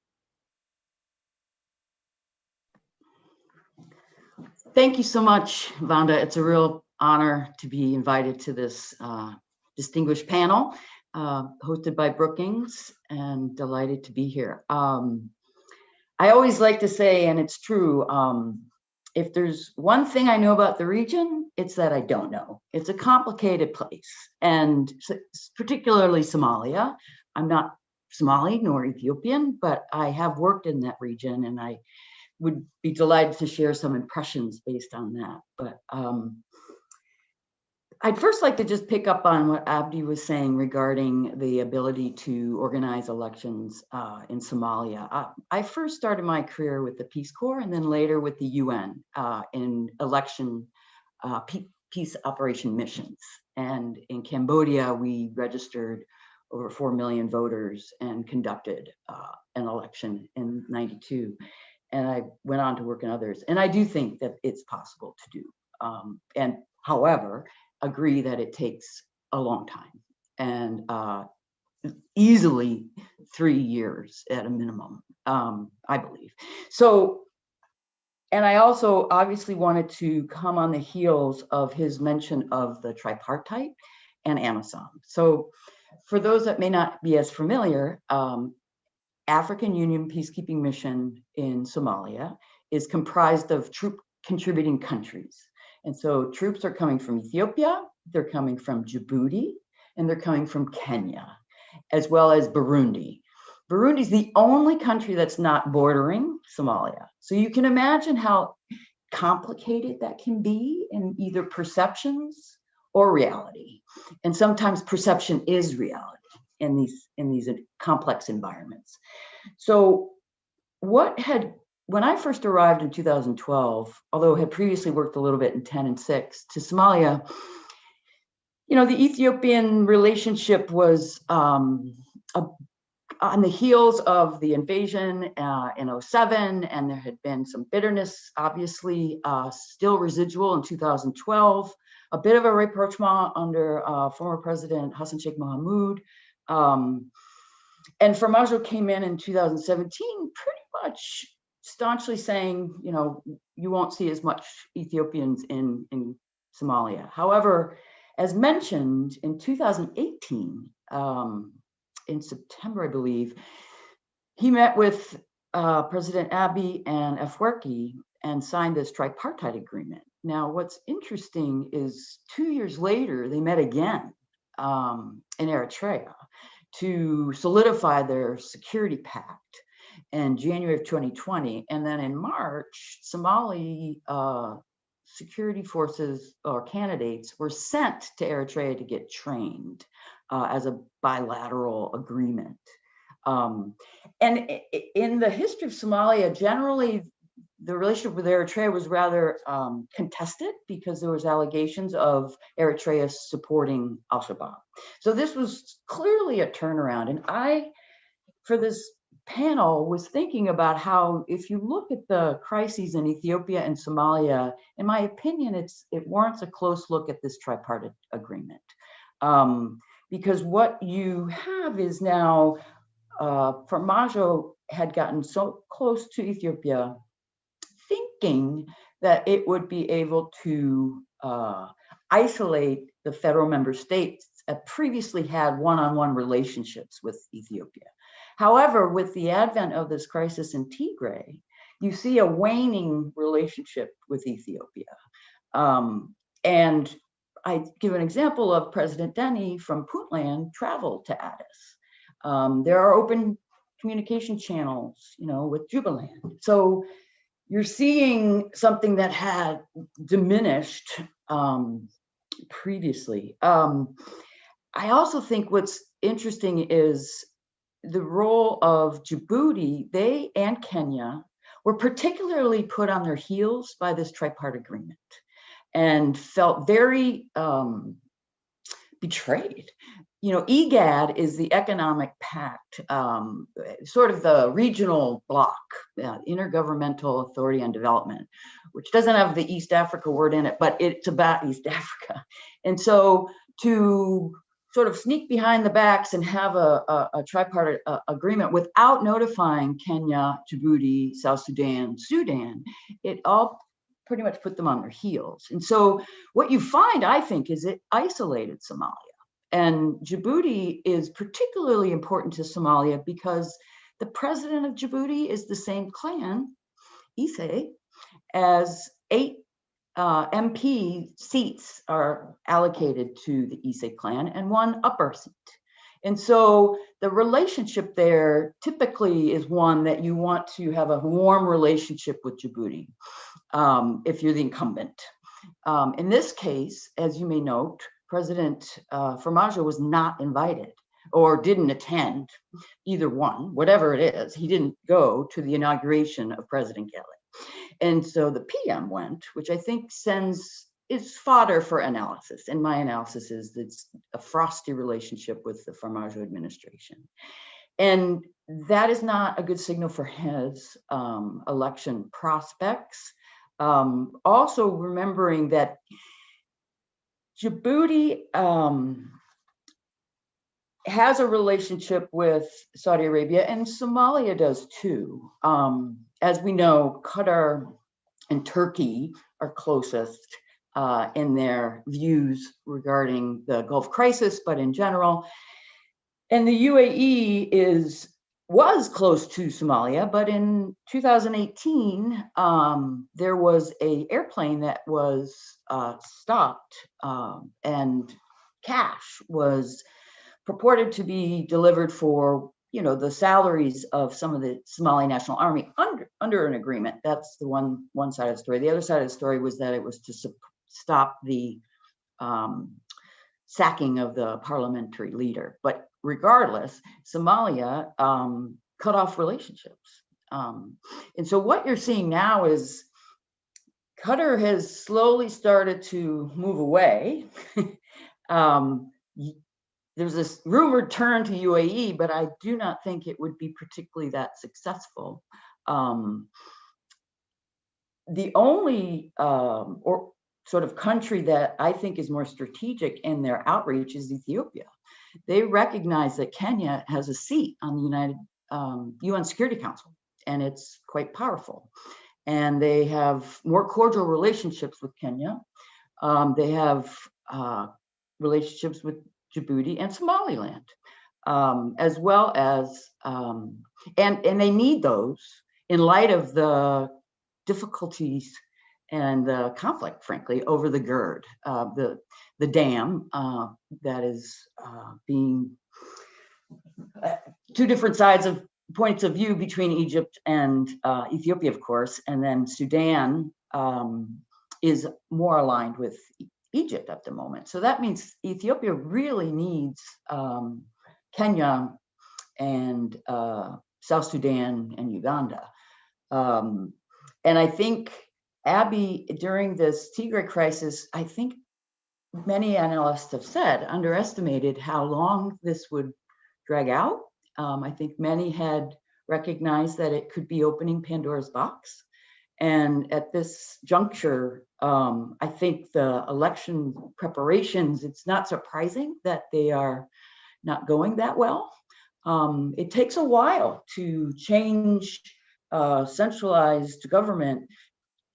Thank you so much, Vanda. It's a real honor to be invited to this distinguished panel hosted by Brookings, and delighted to be here. I always like to say, and it's true, if there's one thing I know about the region, it's that I don't know. It's a complicated place, and particularly Somalia. I'm not Somali nor Ethiopian, but I have worked in that region, and I would be delighted to share some impressions based on that. But I'd first like to just pick up on what Abdi was saying regarding the ability to organize elections in Somalia. I first started my career with the Peace Corps and then later with the UN in election peace operation missions. And in Cambodia, we registered over 4 million voters and conducted an election in '92. And I went on to work in others. And I do think that it's possible to do. And however, agree that it takes a long time and easily 3 years at a minimum, I believe. So, and I also obviously wanted to come on the heels of his mention of the tripartite and AMISOM. So for those that may not be as familiar, African Union Peacekeeping Mission in Somalia is comprised of troop contributing countries. And so troops are coming from Ethiopia, they're coming from Djibouti, and they're coming from Kenya, as well as Burundi. Burundi is the only country that's not bordering Somalia. So you can imagine how complicated that can be in either perceptions or reality. And sometimes perception is reality in these complex environments. So when I first arrived in 2012, although I had previously worked a little bit in 10 and 6 to Somalia, the Ethiopian relationship was on the heels of the invasion in '07, and there had been some bitterness, obviously, still residual in 2012, a bit of a rapprochement under former President Hassan Sheikh Mohamud. And Farmajo came in 2017 pretty much staunchly saying, you won't see as much Ethiopians in Somalia. However, as mentioned in 2018, in September, I believe, he met with President Abiy and Afwerki and signed this tripartite agreement. Now, what's interesting is 2 years later, they met again in Eritrea to solidify their security pact in January of 2020. And then in March, Somali security forces or candidates were sent to Eritrea to get trained as a bilateral agreement. And in the history of Somalia, generally, the relationship with Eritrea was rather contested because there was allegations of Eritrea supporting Al-Shabaab. So this was clearly a turnaround. And I, for this panel, was thinking about how, if you look at the crises in Ethiopia and Somalia, in my opinion, it warrants a close look at this tripartite agreement. Because what you have is now, Farmajo had gotten so close to Ethiopia, thinking that it would be able to isolate the federal member states that previously had one-on-one relationships with Ethiopia. However, with the advent of this crisis in Tigray, you see a waning relationship with Ethiopia. And I give an example of President Denny from Puntland traveled to Addis. There are open communication channels, with Jubaland. So you're seeing something that had diminished previously. I also think what's interesting is the role of Djibouti. They and Kenya were particularly put on their heels by this tripartite agreement and felt very betrayed. IGAD is the economic pact, sort of the regional bloc, Intergovernmental Authority on Development, which doesn't have the East Africa word in it, but it's about East Africa. And so to sort of sneak behind the backs and have a tripartite agreement without notifying Kenya, Djibouti, South Sudan, it all pretty much put them on their heels. And so what you find, I think, is it isolated Somalia. And Djibouti is particularly important to Somalia because the president of Djibouti is the same clan, Ise, as 8 MP seats are allocated to the Ise clan and 1 upper seat. And so the relationship there typically is one that you want to have a warm relationship with Djibouti if you're the incumbent. In this case, as you may note, President Farmajo was not invited or didn't attend, either one, whatever it is. He didn't go to the inauguration of President Gerd. And so the PM went, which I think is fodder for analysis. And my analysis is that it's a frosty relationship with the Farmajo administration. And that is not a good signal for his election prospects. Also remembering that Djibouti has a relationship with Saudi Arabia, and Somalia does too. As we know, Qatar and Turkey are closest in their views regarding the Gulf crisis, but in general. And the UAE was close to Somalia, but in 2018, there was an airplane that was stopped, and cash was purported to be delivered for, the salaries of some of the Somali National Army under an agreement. That's the one side of the story. The other side of the story was that it was to stop the sacking of the parliamentary leader. But regardless, Somalia cut off relationships. And so what you're seeing now is Qatar has slowly started to move away. There's this rumored turn to UAE, but I do not think it would be particularly that successful. The only or sort of country that I think is more strategic in their outreach is Ethiopia. They recognize that Kenya has a seat on the UN Security Council, and it's quite powerful. And they have more cordial relationships with Kenya. They have relationships with Djibouti and Somaliland, as well as, and they need those in light of the difficulties and the conflict, frankly, over the Gerd, the dam that is being two different points of view between Egypt and Ethiopia, of course, and then Sudan is more aligned with Egypt at the moment. So that means Ethiopia really needs Kenya and South Sudan and Uganda. And I think Abby, during this Tigray crisis, I think many analysts have said, underestimated how long this would drag out. I think many had recognized that it could be opening Pandora's box. And at this juncture, I think the election preparations, it's not surprising that they are not going that well. It takes a while to change centralized government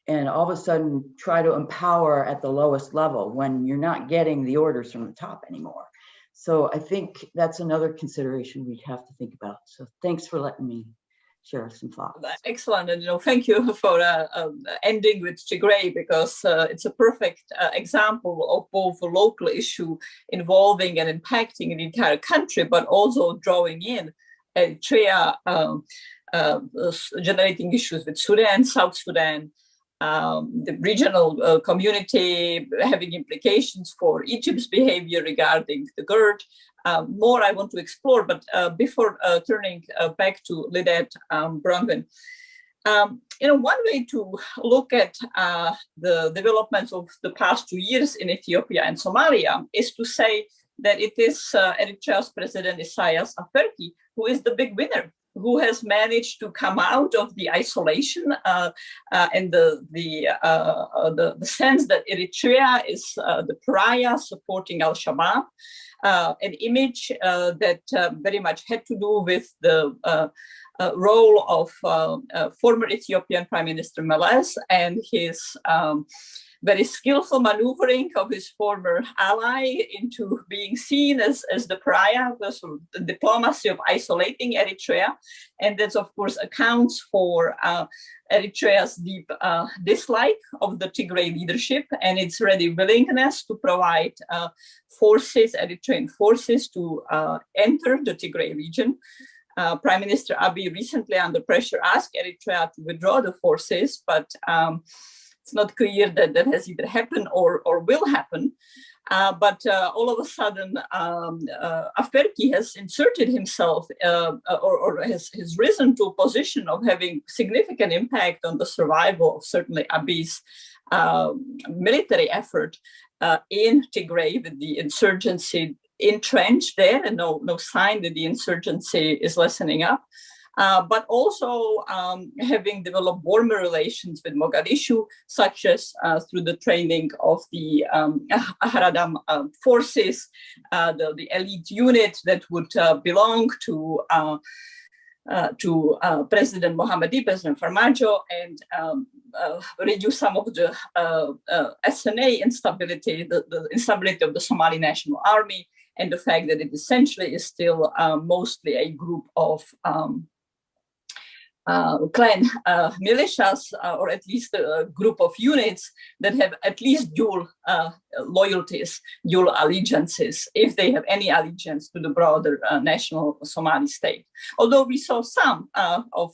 and all of a sudden try to empower at the lowest level when you're not getting the orders from the top anymore. So I think that's another consideration we'd have to think about. So thanks for letting me share some thoughts. Excellent, and thank you for ending with Tigray, because it's a perfect example of both a local issue involving and impacting an entire country, but also drawing in Eritrea, generating issues with Sudan, South Sudan, the regional community, having implications for Egypt's behavior regarding the Gerd. More I want to explore, but before turning back to Lidette Brungan, one way to look at the developments of the past 2 years in Ethiopia and Somalia is to say that it is Eritrea's President Isaias Afwerki who is the big winner, who has managed to come out of the isolation and the sense that Eritrea is the pariah supporting Al-Shabaab, an image that very much had to do with the role of former Ethiopian Prime Minister Meles and his very skillful maneuvering of his former ally into being seen as the pariah, so the diplomacy of isolating Eritrea. And that, of course, accounts for Eritrea's deep dislike of the Tigray leadership and its ready willingness to provide forces, Eritrean forces, to enter the Tigray region. Prime Minister Abiy recently, under pressure, asked Eritrea to withdraw the forces, but it's not clear that that has either happened or will happen. But all of a sudden, Afwerki has inserted himself or has risen to a position of having significant impact on the survival of certainly Abiy's military effort in Tigray, with the insurgency entrenched there and no sign that the insurgency is lessening up. But also having developed warmer relations with Mogadishu, such as through the training of the Haradam forces, the elite unit that would belong to President Mohammadi, President Farmajo, and reduce some of the SNA instability, the instability of the Somali National Army, and the fact that it essentially is still mostly a group of clan militias, or at least a group of units that have at least dual loyalties, dual allegiances, if they have any allegiance to the broader national Somali state. Although we saw some of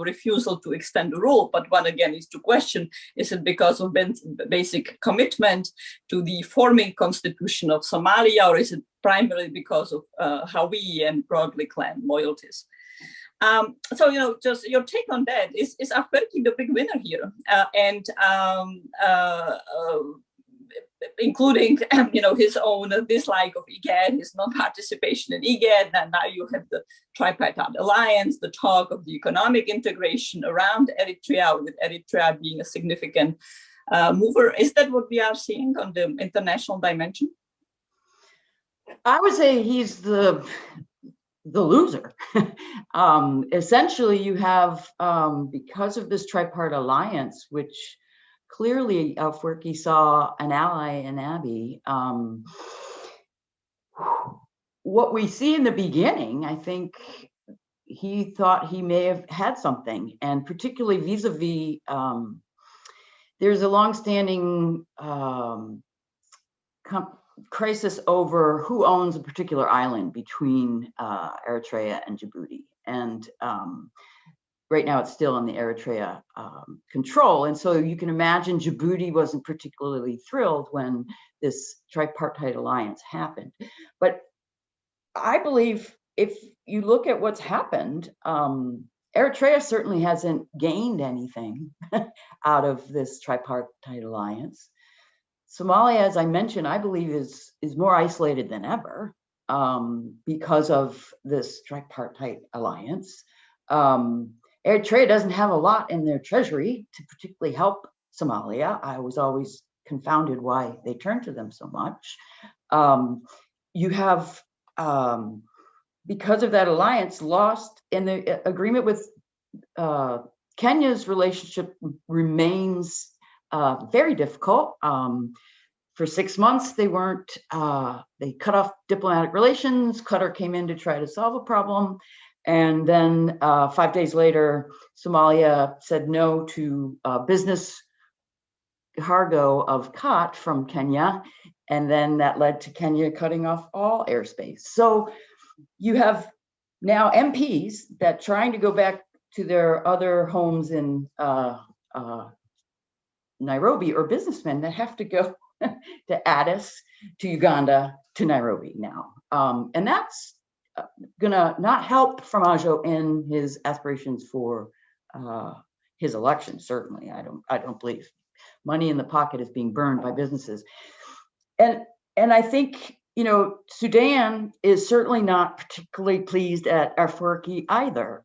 refusal to extend the rule, but one again is to question, is it because of basic commitment to the forming constitution of Somalia, or is it primarily because of Hawi and broadly clan loyalties? So, just your take on that, is Afwerki the big winner here? And including, his own dislike of IGAD, his non-participation in IGAD, and now you have the tripartite alliance, the talk of the economic integration around Eritrea, with Eritrea being a significant mover. Is that what we are seeing on the international dimension? I would say he's the loser. Essentially, you have, because of this tripartite alliance, which clearly Afwerki saw an ally in Abiy, what we see in the beginning, I think he thought he may have had something, and particularly vis-a-vis, there's a longstanding crisis over who owns a particular island between Eritrea and Djibouti. And right now it's still in the Eritrea control. And so you can imagine Djibouti wasn't particularly thrilled when this tripartite alliance happened. But I believe if you look at what's happened, Eritrea certainly hasn't gained anything out of this tripartite alliance. Somalia, as I mentioned, I believe is more isolated than ever because of this tripartite alliance. Eritrea doesn't have a lot in their treasury to particularly help Somalia. I was always confounded why they turned to them so much. You have, because of that alliance, lost in the agreement with Kenya's relationship remains very difficult. For 6 months, they cut off diplomatic relations. Qatar came in to try to solve a problem. And then 5 days later, Somalia said no to business cargo of khat from Kenya. And then that led to Kenya cutting off all airspace. So you have now MPs that trying to go back to their other homes in Nairobi, or businessmen that have to go to Addis, to Uganda, to Nairobi now. And that's gonna not help Farmajo in his aspirations for his election, certainly. I don't believe money in the pocket is being burned by businesses. And I think, Sudan is certainly not particularly pleased at Afwerki either,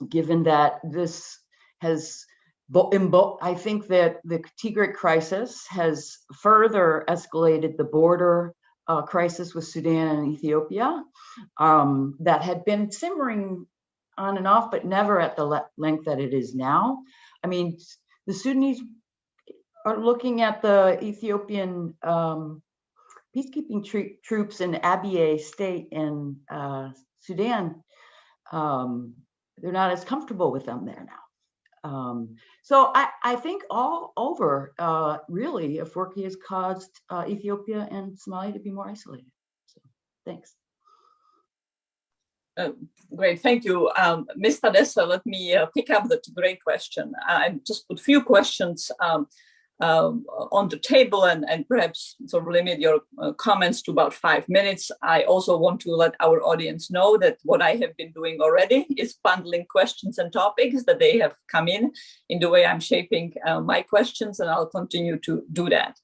given that this has, I think that the Tigray crisis has further escalated the border crisis with Sudan and Ethiopia that had been simmering on and off, but never at the length that it is now. I mean, the Sudanese are looking at the Ethiopian peacekeeping troops in Abyei state in Sudan. They're not as comfortable with them there now. So I think all over, really, Afwerki has caused Ethiopia and Somalia to be more isolated. So thanks. Great, thank you. Ms. Tadessa, let me pick up the Tigray question. I just put a few questions on the table and perhaps sort of limit your comments to about 5 minutes. I also want to let our audience know that what I have been doing already is bundling questions and topics that they have come in the way I'm shaping my questions, and I'll continue to do that.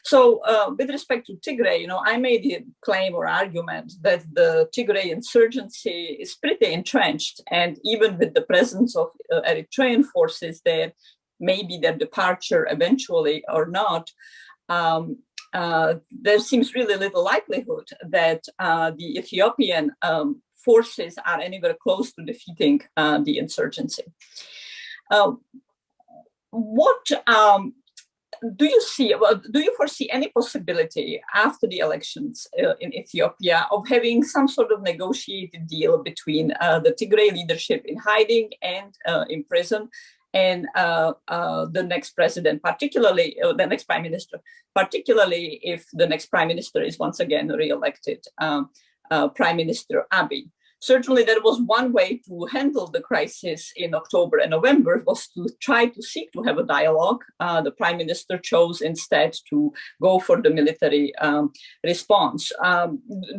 So with respect to Tigray, I made a claim or argument that the Tigray insurgency is pretty entrenched, and even with the presence of Eritrean forces there, maybe their departure eventually or not, there seems really little likelihood that the Ethiopian forces are anywhere close to defeating the insurgency. What do you see? Well, do you foresee any possibility after the elections in Ethiopia of having some sort of negotiated deal between the Tigray leadership in hiding and in prison and the next president, particularly the next prime minister, particularly if the next prime minister is once again re-elected Prime Minister Abiy? Certainly, there was one way to handle the crisis in October and November was to try to seek to have a dialogue. The prime minister chose instead to go for the military response.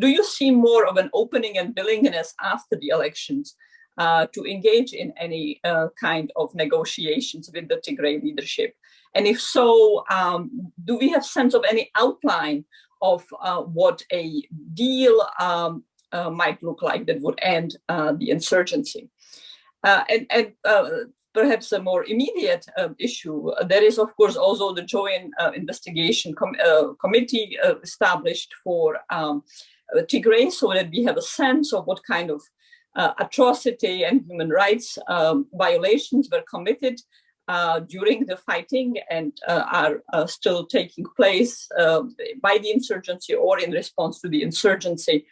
Do you see more of an opening and willingness after the elections to engage in any kind of negotiations with the Tigray leadership? And if so, do we have sense of any outline of what a deal might look like that would end the insurgency? And perhaps a more immediate issue, there is of course also the joint investigation committee established for Tigray, so that we have a sense of what kind of atrocity and human rights violations were committed during the fighting and are still taking place by the insurgency or in response to the insurgency.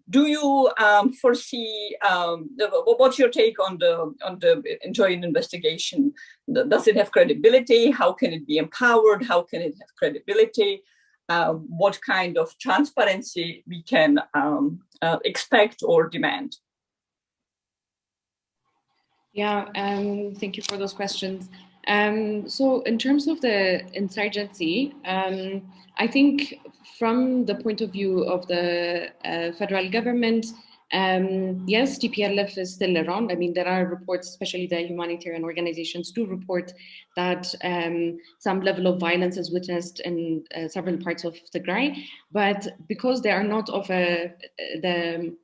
Do you foresee, what's your take on the joint investigation? Does it have credibility? How can it be empowered? How can it have credibility? What kind of transparency we can expect or demand? Yeah, thank you for those questions. So in terms of the insurgency, I think from the point of view of the federal government, yes, TPLF is still around. I mean, there are reports, especially the humanitarian organizations do report that some level of violence is witnessed in several parts of Tigray, but because they are not of the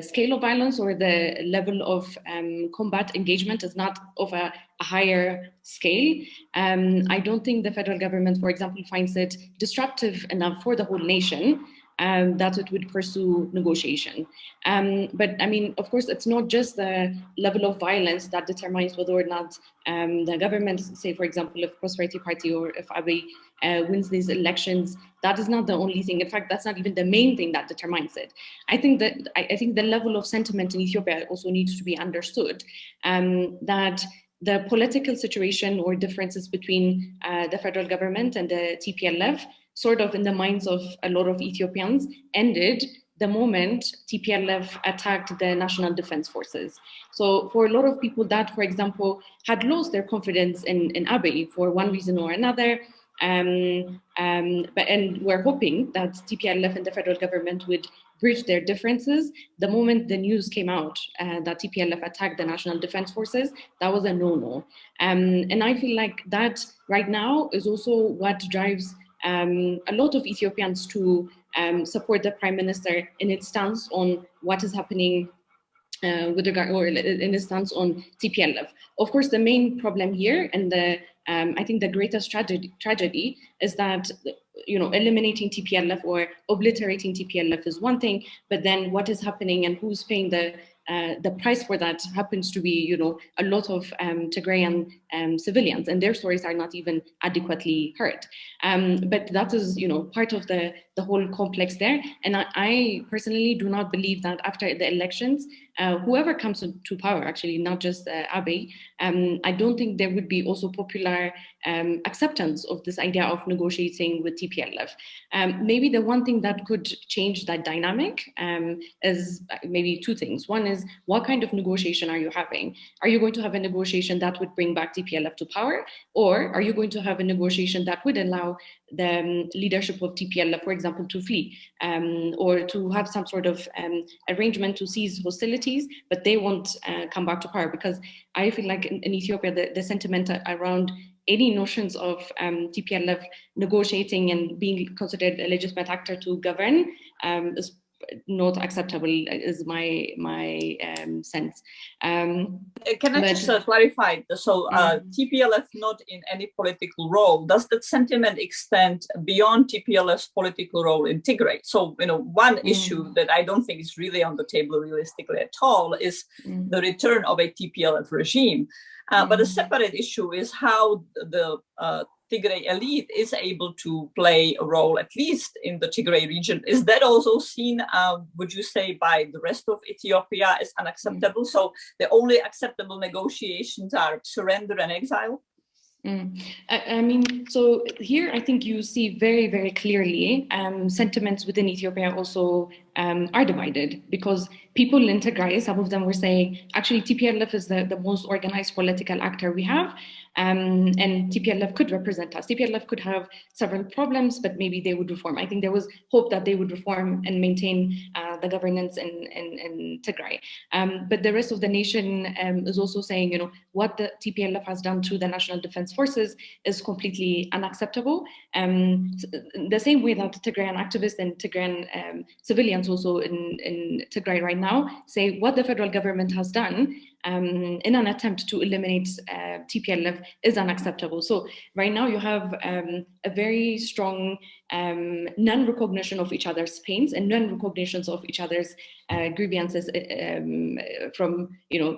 scale of violence or the level of combat engagement is not of a higher scale. I don't think the federal government, for example, finds it disruptive enough for the whole nation that it would pursue negotiation. But I mean, of course, it's not just the level of violence that determines whether or not the government, say, for example, if Prosperity Party or if Abiy wins these elections, that is not the only thing. In fact, that's not even the main thing that determines it. I think the level of sentiment in Ethiopia also needs to be understood, that the political situation or differences between the federal government and the TPLF, sort of in the minds of a lot of Ethiopians, ended the moment TPLF attacked the National Defense Forces. So for a lot of people that, for example, had lost their confidence in Abiy for one reason or another, and we're hoping that TPLF and the federal government would bridge their differences. The moment the news came out that TPLF attacked the National Defense Forces, that was a no-no. And I feel like that right now is also what drives a lot of Ethiopians to support the Prime Minister in its stance on what is happening with regard, or in its stance on TPLF. Of course, the main problem here, and I think the greatest tragedy is that, you know, eliminating TPLF or obliterating TPLF is one thing, but then what is happening and who's paying the price for that happens to be, you know, a lot of Tigrayan civilians, and their stories are not even adequately heard. But that is, part of the whole complex there. And I personally do not believe that after the elections, whoever comes to power, actually, not just Abiy, I don't think there would be also popular acceptance of this idea of negotiating with TPLF. Maybe the one thing that could change that dynamic is maybe two things. One is, what kind of negotiation are you having? Are you going to have a negotiation that would bring back TPLF to power? Or are you going to have a negotiation that would allow the leadership of TPLF, for example, to flee, or to have some sort of arrangement to cease hostilities, but they won't come back to power? Because I feel like in Ethiopia, the sentiment around any notions of TPLF negotiating and being considered a legitimate actor to govern is not acceptable, is my sense. Can I just clarify? So TPLF not in any political role. Does that sentiment extend beyond TPLF's political role in Tigray? So, one issue that I don't think is really on the table realistically at all is the return of a TPLF regime. But a separate issue is how the Tigray elite is able to play a role, at least in the Tigray region. Is that also seen, would you say, by the rest of Ethiopia as unacceptable? So the only acceptable negotiations are surrender and exile? I mean, so here I think you see very, very clearly sentiments within Ethiopia also are divided, because people in Tigray, some of them were saying, actually TPLF is the most organized political actor we have, and TPLF could represent us. TPLF could have several problems, but maybe they would reform. I think there was hope that they would reform and maintain the governance in Tigray. But the rest of the nation is also saying, what the TPLF has done to the National Defense Forces is completely unacceptable. The same way that Tigrayan activists and Tigrayan civilians also in Tigray right now say what the federal government has done in an attempt to eliminate TPLF is unacceptable. So right now you have a very strong non-recognition of each other's pains and non-recognitions of each other's grievances from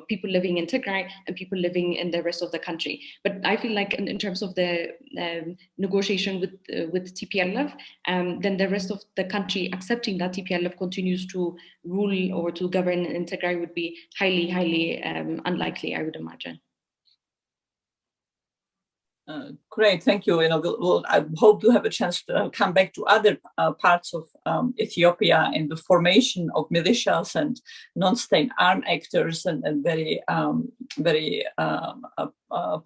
people living in Tigray and people living in the rest of the country. But I feel like in terms of the negotiation with TPLF, then the rest of the country accepting that TPLF continues to rule or to govern in Tigray would be highly, highly unlikely, I would imagine. Great, thank you. I hope to have a chance to come back to other parts of Ethiopia and the formation of militias and non-state armed actors and very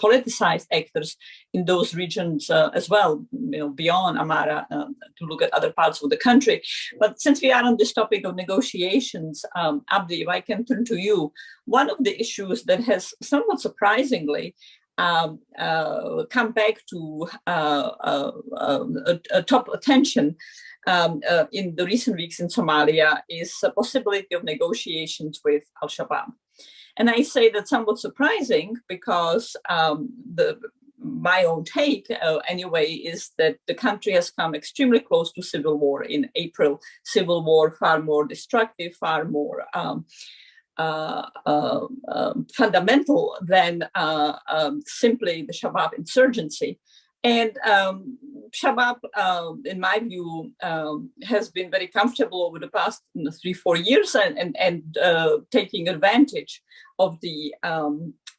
politicized actors in those regions as well, beyond Amara, to look at other parts of the country. But since we are on this topic of negotiations, Abdi, if I can turn to you, one of the issues that has somewhat surprisingly come back to top attention in the recent weeks in Somalia is the possibility of negotiations with Al-Shabaab. And I say that somewhat surprising because my own take anyway is that the country has come extremely close to civil war in April. Civil war, far more destructive, far more fundamental than simply the Shabaab insurgency. And Shabaab, in my view, has been very comfortable over the past 3-4 years and taking advantage of the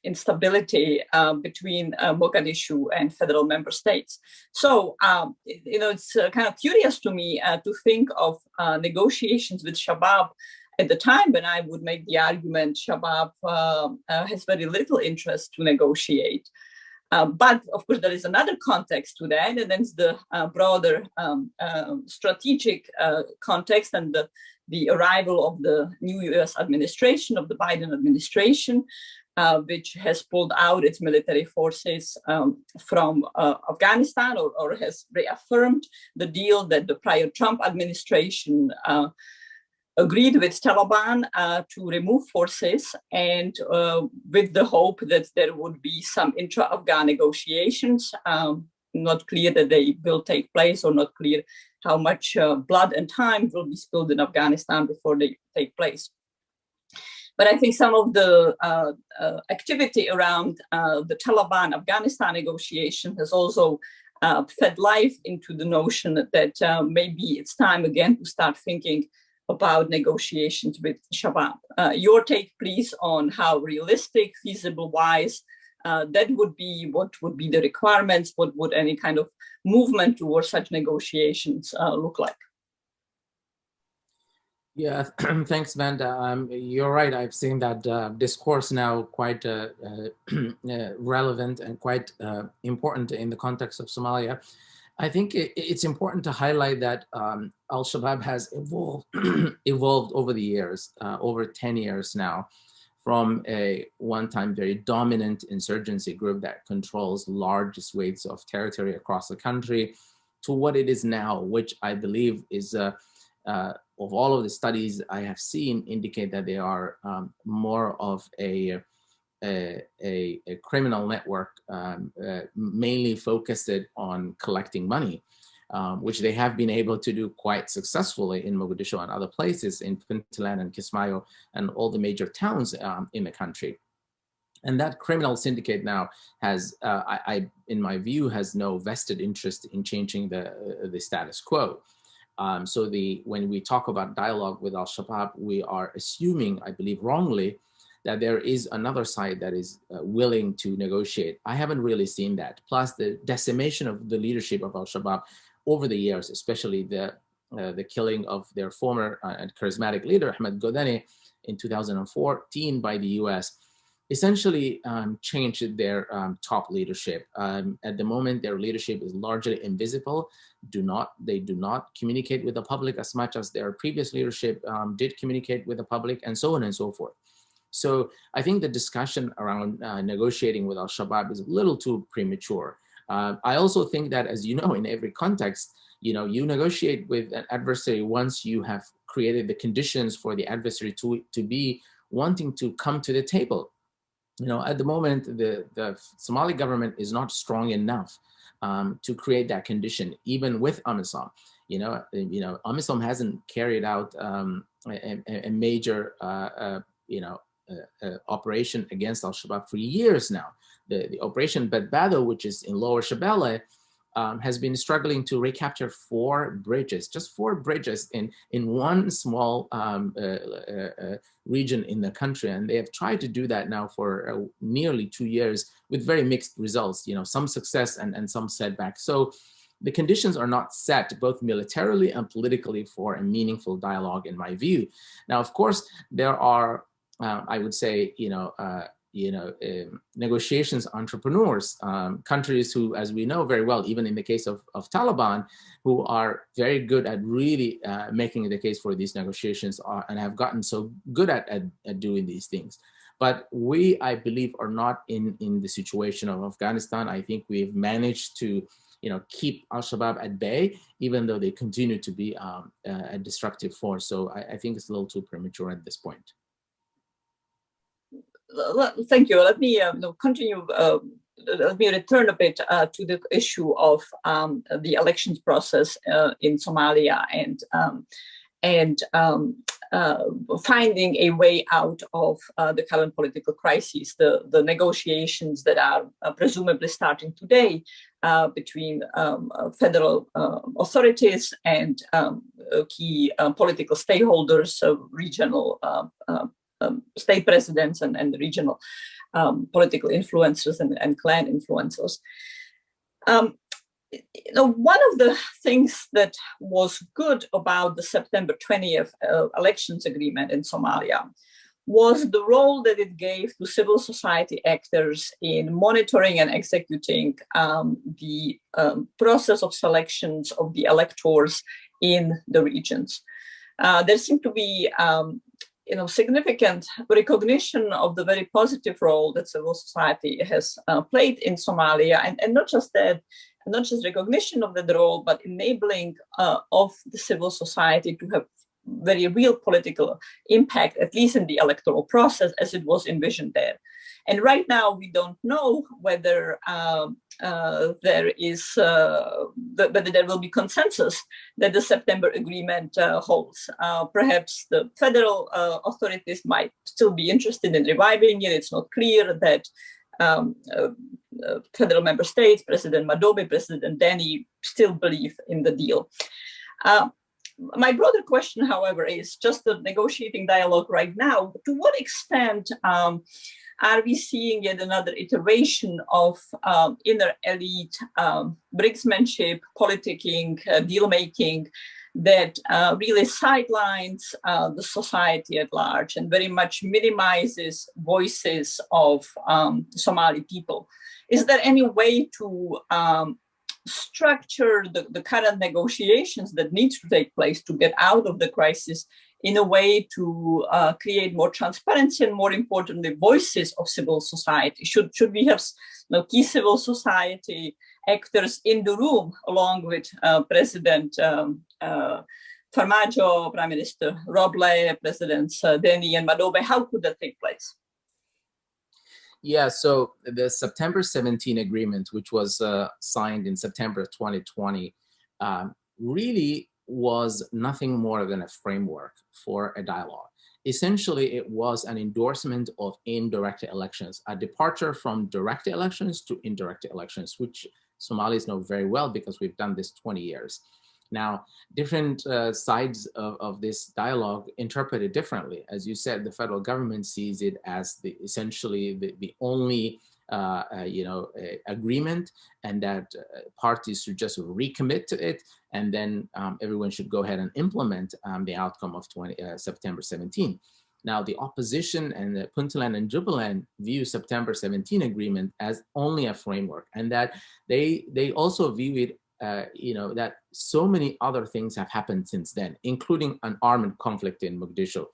instability between Mogadishu and federal member states. So, it's kind of curious to me to think of negotiations with Shabaab at the time when I would make the argument Shabaab has very little interest to negotiate. But of course, there is another context to that, and then the broader strategic context and the arrival of the new US administration, of the Biden administration, which has pulled out its military forces from Afghanistan or has reaffirmed the deal that the prior Trump administration agreed with Taliban to remove forces, and with the hope that there would be some intra-Afghan negotiations. Not clear that they will take place, or not clear how much blood and time will be spilled in Afghanistan before they take place. But I think some of the activity around the Taliban Afghanistan negotiation has also fed life into the notion that maybe it's time again to start thinking about negotiations with Shabaab. Your take, please, on how realistic, feasible-wise that would be, what would be the requirements, what would any kind of movement towards such negotiations look like? Yeah, thanks, Vanda. You're right. I've seen that discourse now quite relevant and quite important in the context of Somalia. I think it's important to highlight that Al-Shabaab has evolved over the years, over 10 years now, from a one-time very dominant insurgency group that controls large swathes of territory across the country to what it is now, which I believe is of all of the studies I have seen indicate that they are more of a criminal network, mainly focused on collecting money, which they have been able to do quite successfully in Mogadishu and other places, in Puntland and Kismayo and all the major towns in the country. And that criminal syndicate now has, in my view, has no vested interest in changing the status quo. So when we talk about dialogue with Al-Shabaab, we are assuming, I believe wrongly, that there is another side that is willing to negotiate. I haven't really seen that. Plus the decimation of the leadership of Al-Shabaab over the years, especially the killing of their former and charismatic leader, Ahmed Godani, in 2014 by the US, essentially changed their top leadership. At the moment, their leadership is largely invisible. They do not communicate with the public as much as their previous leadership did communicate with the public, and so on and so forth. So I think the discussion around negotiating with Al-Shabaab is a little too premature. I also think that, as you know, in every context, you negotiate with an adversary once you have created the conditions for the adversary to be wanting to come to the table. At the moment, the Somali government is not strong enough to create that condition, even with AMISOM. AMISOM hasn't carried out a major, operation against Al-Shabaab for years now. The Operation Bedbado, which is in Lower Shabelle, has been struggling to recapture 4 bridges, just 4 bridges in one small region in the country. And they have tried to do that now for nearly 2 years with very mixed results, some success and some setbacks. So the conditions are not set, both militarily and politically, for a meaningful dialogue, in my view. Now, of course, there are, I would say, negotiations entrepreneurs, countries who, as we know very well, even in the case of Taliban, who are very good at really making the case for these negotiations and have gotten so good at doing these things. But we, I believe, are not in the situation of Afghanistan. I think we've managed to keep Al-Shabaab at bay, even though they continue to be a destructive force. So I think it's a little too premature at this point. Thank you. Let me continue. Let me return a bit to the issue of the elections process in Somalia and finding a way out of the current political crisis. The negotiations that are presumably starting today between federal authorities and key political stakeholders, regional state presidents and regional political influencers and clan influencers. One of the things that was good about the September 20th elections agreement in Somalia was the role that it gave to civil society actors in monitoring and executing the process of selections of the electors in the regions. There seemed to be significant recognition of the very positive role that civil society has played in Somalia, and not just that, not just recognition of that role, but enabling of the civil society to have very real political impact, at least in the electoral process as it was envisioned there. And right now, we don't know whether there will be consensus that the September agreement holds. Perhaps the federal authorities might still be interested in reviving it. It's not clear that federal member states, President Madobe, President Deni, still believe in the deal. My broader question, however, is just the negotiating dialogue right now. To what extent are we seeing yet another iteration of inner elite brinksmanship, politicking, deal-making that really sidelines the society at large and very much minimizes voices of Somali people? Is there any way to structure the current negotiations that need to take place to get out of the crisis in a way to create more transparency and, more importantly, voices of civil society? Should we have key civil society actors in the room along with President Farmajo, Prime Minister Roble, Presidents Deni and Madobe? How could that take place? Yeah, so the September 17 agreement, which was signed in September 2020, really was nothing more than a framework for a dialogue. Essentially, it was an endorsement of indirect elections, a departure from direct elections to indirect elections, which Somalis know very well because we've done this 20 years. Now, different sides of this dialogue interpret it differently. As you said, the federal government sees it as essentially the only agreement, and that parties should just recommit to it, and then everyone should go ahead and implement the outcome of September 17. Now, the opposition and the Puntland and Jubaland view September 17 agreement as only a framework, and that they also view it that so many other things have happened since then, including an armed conflict in Mogadishu,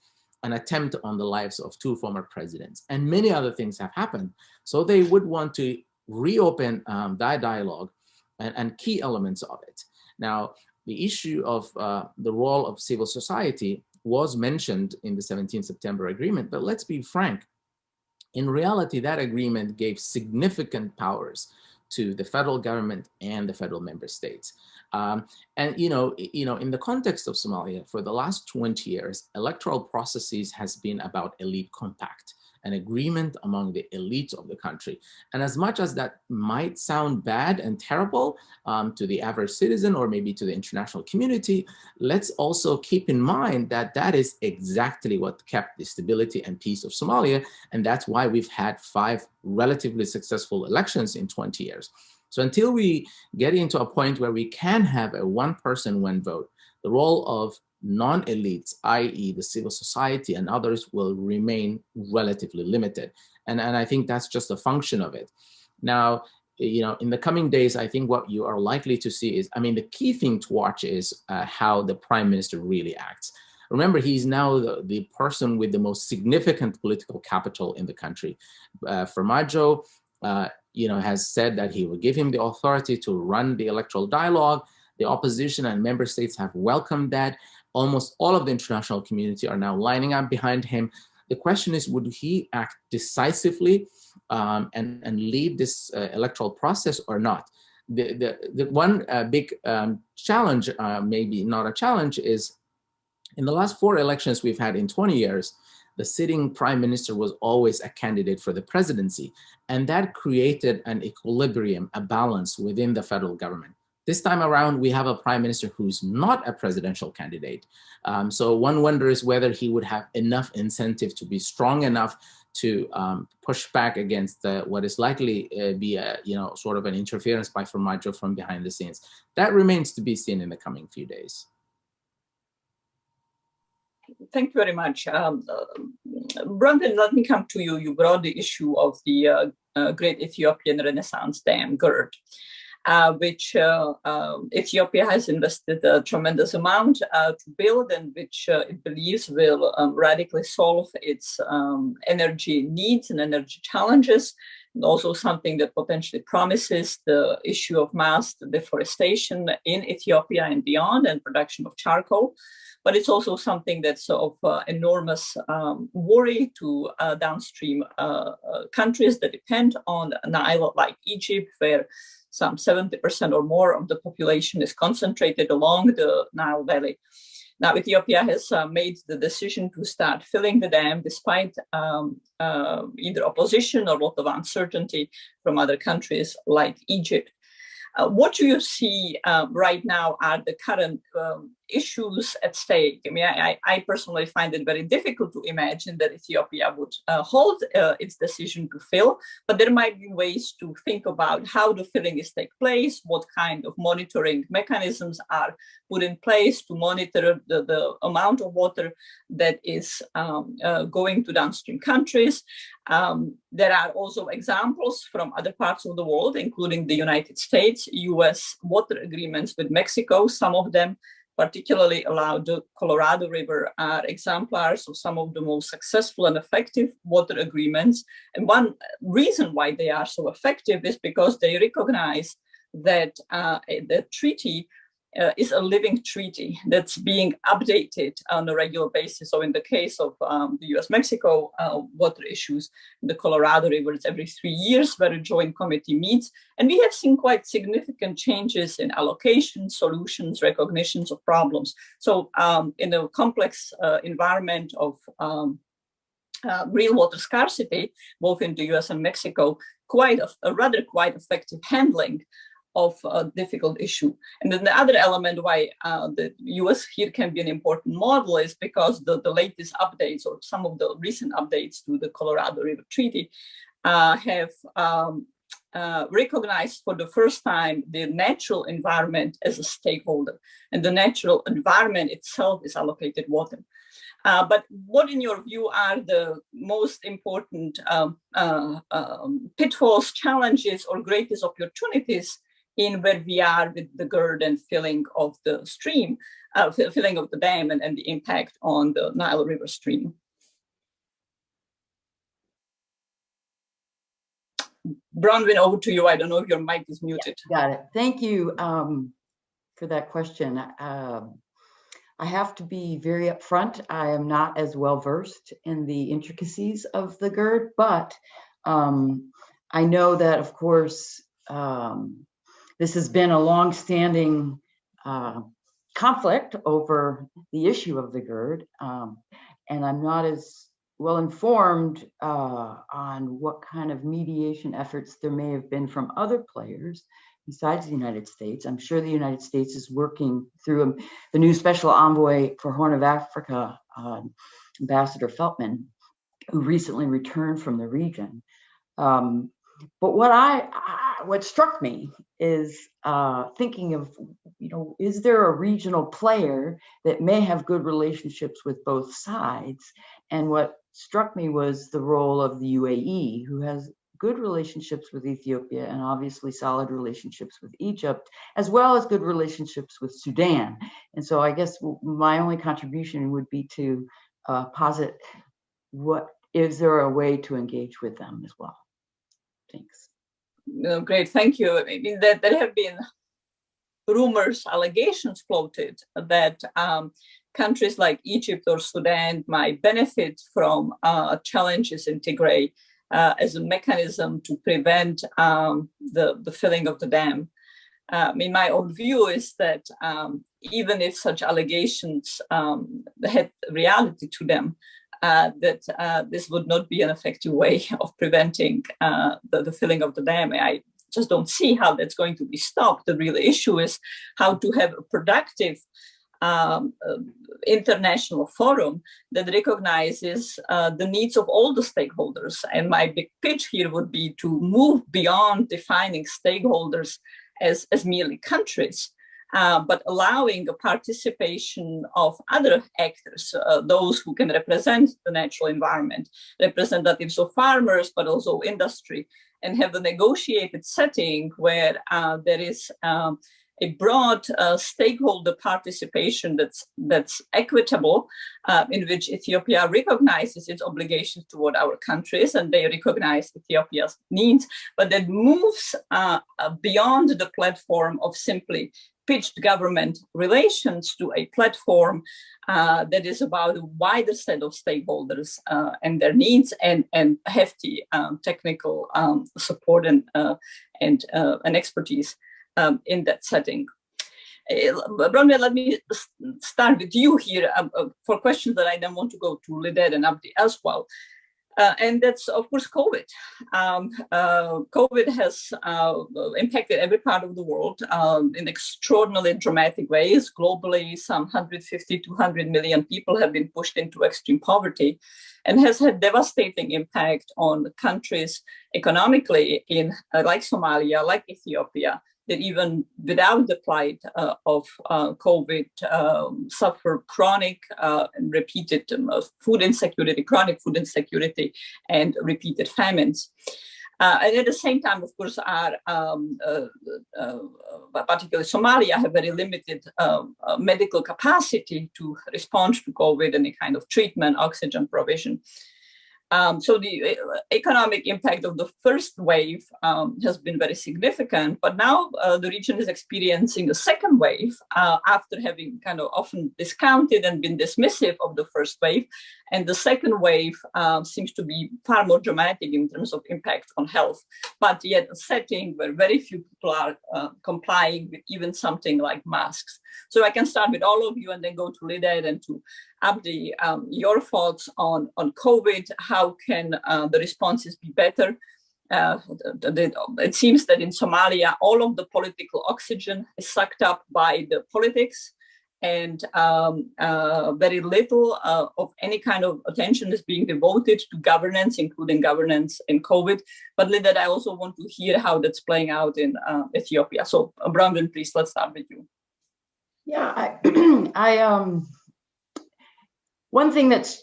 an attempt on the lives of 2 former presidents, and many other things have happened. So they would want to reopen that dialogue and key elements of it. Now, the issue of the role of civil society was mentioned in the 17 September agreement, but let's be frank. In reality, that agreement gave significant powers to the federal government and the federal member states. And in the context of Somalia, for the last 20 years, electoral processes has been about elite compact, an agreement among the elites of the country. And as much as that might sound bad and terrible to the average citizen or maybe to the international community, let's also keep in mind that that is exactly what kept the stability and peace of Somalia. And that's why we've had 5 relatively successful elections in 20 years. So until we get into a point where we can have a one person, one vote, the role of non-elites, i.e. the civil society and others, will remain relatively limited. And I think that's just a function of it. Now, in the coming days, I think what you are likely to see is, the key thing to watch is how the prime minister really acts. Remember, he's now the person with the most significant political capital in the country. Farmajo, has said that he will give him the authority to run the electoral dialogue. The opposition and member states have welcomed that. Almost all of the international community are now lining up behind him. The question is, would he act decisively and lead this electoral process or not? The one big challenge, maybe not a challenge, is in the last 4 elections we've had in 20 years, the sitting prime minister was always a candidate for the presidency. And that created an equilibrium, a balance within the federal government. This time around, we have a prime minister who's not a presidential candidate. So one wonders whether he would have enough incentive to be strong enough to push back against what is likely be a sort of an interference by Farmajo from behind the scenes. That remains to be seen in the coming few days. Thank you very much. Bronwyn, let me come to you. You brought the issue of the Great Ethiopian Renaissance Dam, Gerd, which Ethiopia has invested a tremendous amount to build, and which it believes will radically solve its energy needs and energy challenges. also something that potentially promises the issue of mass deforestation in Ethiopia and beyond, and production of charcoal. But it's also something that's of enormous worry to downstream countries that depend on the Nile, like Egypt, where some 70% or more of the population is concentrated along the Nile Valley. Now, Ethiopia has made the decision to start filling the dam despite either opposition or a lot of uncertainty from other countries like Egypt. What do you see right now are the current issues at stake? I mean, I personally find it very difficult to imagine that Ethiopia would hold its decision to fill, but there might be ways to think about how the filling is take place, what kind of monitoring mechanisms are put in place to monitor the amount of water that is going to downstream countries. There are also examples from other parts of the world, including the United States, US water agreements with Mexico. Some of them particularly allow the Colorado River are exemplars of some of the most successful and effective water agreements. And one reason why they are so effective is because they recognize that the treaty is a living treaty that's being updated on a regular basis. So in the case of the US-Mexico water issues, the Colorado River, it's every 3 years where a joint committee meets. And we have seen quite significant changes in allocation, solutions, recognitions of problems. So in a complex environment of real water scarcity, both in the US and Mexico, quite a rather quite effective handling of a difficult issue. And then the other element why the US here can be an important model is because the latest updates or some of the recent updates to the Colorado River Treaty have recognized for the first time the natural environment as a stakeholder, and the natural environment itself is allocated water. But what, in your view, are the most important pitfalls, challenges, or greatest opportunities in where we are with the Gerd and filling of the stream, filling of the dam and the impact on the Nile River stream? Bronwyn, over to you. I don't know if your mic is muted. Yeah, got it. Thank you for that question. I have to be very upfront. I am not as well versed in the intricacies of the Gerd, but I know that, of course, this has been a long-standing conflict over the issue of the Gerd, and I'm not as well informed on what kind of mediation efforts there may have been from other players besides the United States. I'm sure the United States is working through the new special envoy for Horn of Africa, Ambassador Feltman, who recently returned from the region. But what struck me is thinking of, is there a regional player that may have good relationships with both sides? And what struck me was the role of the UAE, who has good relationships with Ethiopia and obviously solid relationships with Egypt, as well as good relationships with Sudan. And so I guess my only contribution would be to posit, is there a way to engage with them as well? Thanks. No, great, thank you. I mean, there have been rumors, allegations floated that countries like Egypt or Sudan might benefit from challenges in Tigray as a mechanism to prevent the filling of the dam. I mean, my own view is that even if such allegations had reality to them, that this would not be an effective way of preventing the filling of the dam. I just don't see how that's going to be stopped. The real issue is how to have a productive international forum that recognizes the needs of all the stakeholders. And my big pitch here would be to move beyond defining stakeholders as merely countries, but allowing a participation of other actors, those who can represent the natural environment, representatives of farmers, but also industry, and have a negotiated setting where there is a broad stakeholder participation that's equitable, in which Ethiopia recognizes its obligations toward our countries, and they recognize Ethiopia's needs, but that moves beyond the platform of simply pitched government relations to a platform that is about a wider set of stakeholders and their needs, and hefty technical support and expertise in that setting. Bronwyn, let me start with you here for questions that I then want to go to Lidet and Abdi as well. And that's, of course, COVID. COVID has impacted every part of the world in extraordinarily dramatic ways. Globally, some 150, 200 million people have been pushed into extreme poverty, and has had devastating impact on countries economically in like Somalia, like Ethiopia, that even without the plight of COVID suffer chronic and repeated food insecurity, chronic food insecurity, and repeated famines. And at the same time, of course, particularly Somalia, have very limited medical capacity to respond to COVID, any kind of treatment, oxygen provision. So the economic impact of the first wave has been very significant, but now the region is experiencing a second wave after having kind of often discounted and been dismissive of the first wave. And the second wave seems to be far more dramatic in terms of impact on health, but yet a setting where very few people are complying with even something like masks. So I can start with all of you and then go to Lidet and to Abdi, your thoughts on COVID. How can the responses be better? It seems that in Somalia, all of the political oxygen is sucked up by the politics, and very little of any kind of attention is being devoted to governance, including governance in COVID. But Lidet, I also want to hear how that's playing out in Ethiopia. So Bronwyn, please, let's start with you. Yeah, one thing that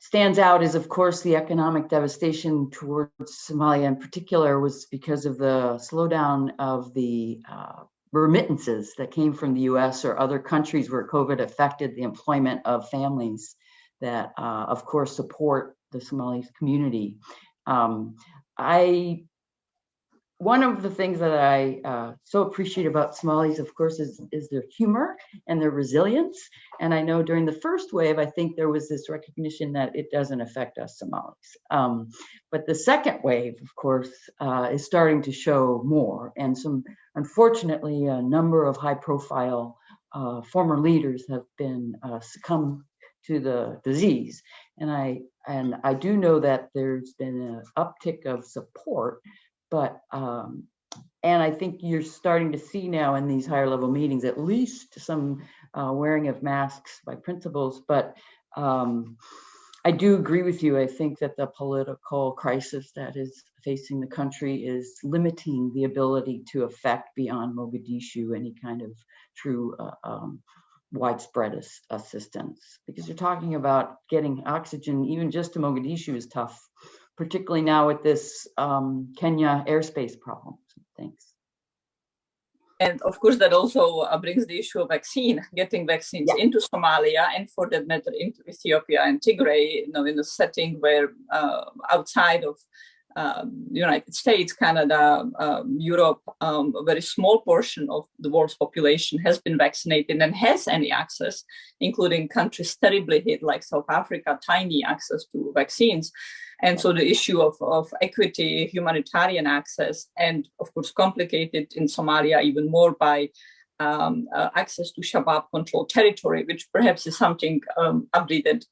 stands out is, of course, the economic devastation towards Somalia in particular was because of the slowdown of the remittances that came from the US or other countries where COVID affected the employment of families that, of course, support the Somali community. One of the things that I so appreciate about Somalis, of course, is their humor and their resilience. And I know during the first wave, I think there was this recognition that it doesn't affect us Somalis. But the second wave, of course, is starting to show more. And unfortunately, a number of high-profile former leaders have been succumbed to the disease. And I do know that there's been an uptick of support. But, and I think you're starting to see now in these higher level meetings, at least some wearing of masks by principals. But I do agree with you. I think that the political crisis that is facing the country is limiting the ability to affect beyond Mogadishu any kind of true widespread assistance. Because you're talking about getting oxygen, even just to Mogadishu, is tough, particularly now with this Kenya airspace problem. Thanks. And of course, that also brings the issue of getting vaccines into Somalia, and for that matter, into Ethiopia and Tigray, in a setting where outside of the United States, Canada, Europe, a very small portion of the world's population has been vaccinated and has any access, including countries terribly hit like South Africa, tiny access to vaccines. And so the issue of equity, humanitarian access, and of course complicated in Somalia even more by access to Shabaab-controlled territory, which perhaps is something, Abdi, that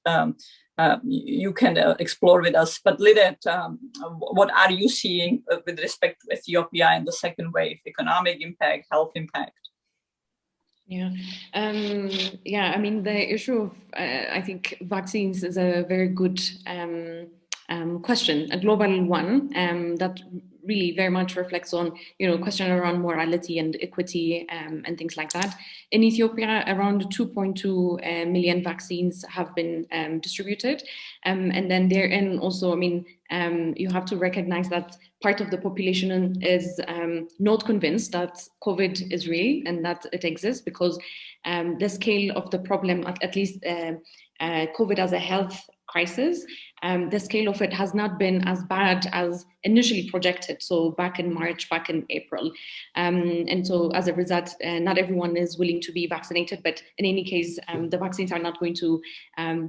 you can explore with us. But Lidet, what are you seeing with respect to Ethiopia and the second wave, economic impact, health impact? Yeah, I mean, the issue of, I think, vaccines is a very good question, a global one that really very much reflects on, question around morality and equity and things like that. In Ethiopia, around 2.2 million vaccines have been distributed. And then therein also, you have to recognize that part of the population is not convinced that COVID is real and that it exists, because the scale of the problem, at least COVID as a health crisis, the scale of it has not been as bad as initially projected. So back in March, back in April. And so as a result, not everyone is willing to be vaccinated, but in any case, the vaccines are not going to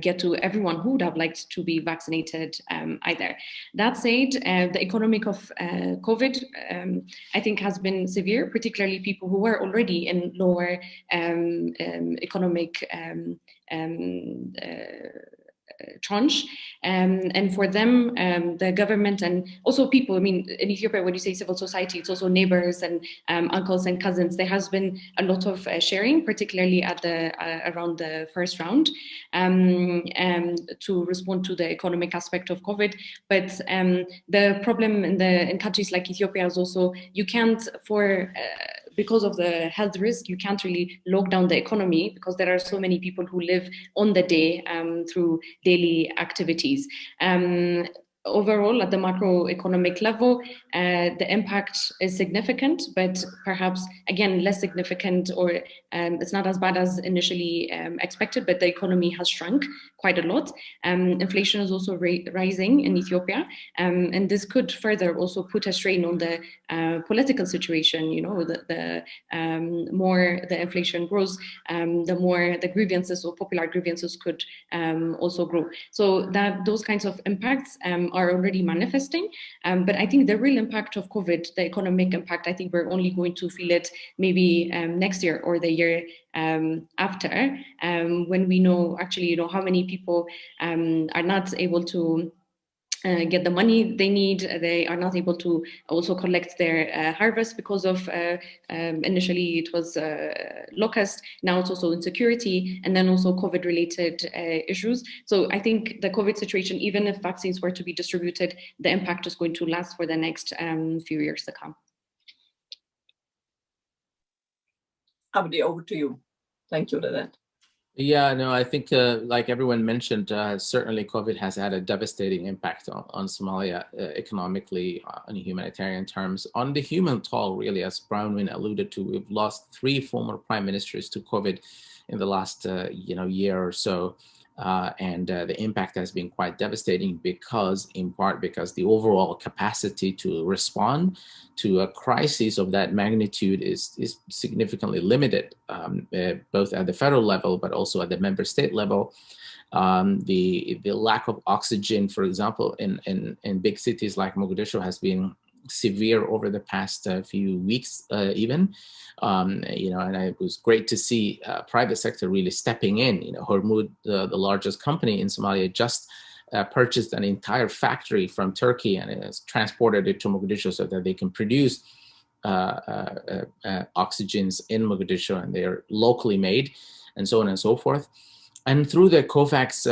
get to everyone who would have liked to be vaccinated either. That said, the economic of COVID, I think, has been severe, particularly people who were already in lower economic tranche, and for them, the government and also people, in Ethiopia, when you say civil society, it's also neighbors and uncles and cousins. There has been a lot of sharing, particularly at the around the first round, to respond to the economic aspect of COVID. But the problem in countries like Ethiopia is also, you can't because of the health risk, you can't really lock down the economy, because there are so many people who live on the day through daily activities. Overall, at the macroeconomic level, the impact is significant, but perhaps, again, less significant, or it's not as bad as initially expected, but the economy has shrunk quite a lot. Inflation is also rising in Ethiopia, and this could further also put a strain on the political situation. The more the inflation grows, the more the grievances or popular grievances could also grow. So those kinds of impacts are already manifesting. But I think the real impact of COVID, the economic impact, I think we're only going to feel it maybe next year or the year after, when we know actually, how many people are not able to get the money they need. They are not able to also collect their harvest because of initially it was locust, now it's also insecurity, and then also COVID-related issues. So I think the COVID situation, even if vaccines were to be distributed, the impact is going to last for the next few years to come. Abdi, over to you. Thank you, Linet. Yeah, no, I think like everyone mentioned, certainly COVID has had a devastating impact on Somalia economically, in humanitarian terms. On the human toll, really, as Brownwin alluded to, we've lost 3 former prime ministers to COVID in the last year or so. And the impact has been quite devastating in part because the overall capacity to respond to a crisis of that magnitude is significantly limited, both at the federal level, but also at the member state level. The lack of oxygen, for example, in big cities like Mogadishu has been severe over the past few weeks, even. And it was great to see private sector really stepping in. Hormuz, the largest company in Somalia, just purchased an entire factory from Turkey and has transported it to Mogadishu so that they can produce oxygens in Mogadishu, and they are locally made, and so on and so forth. And through the COVAX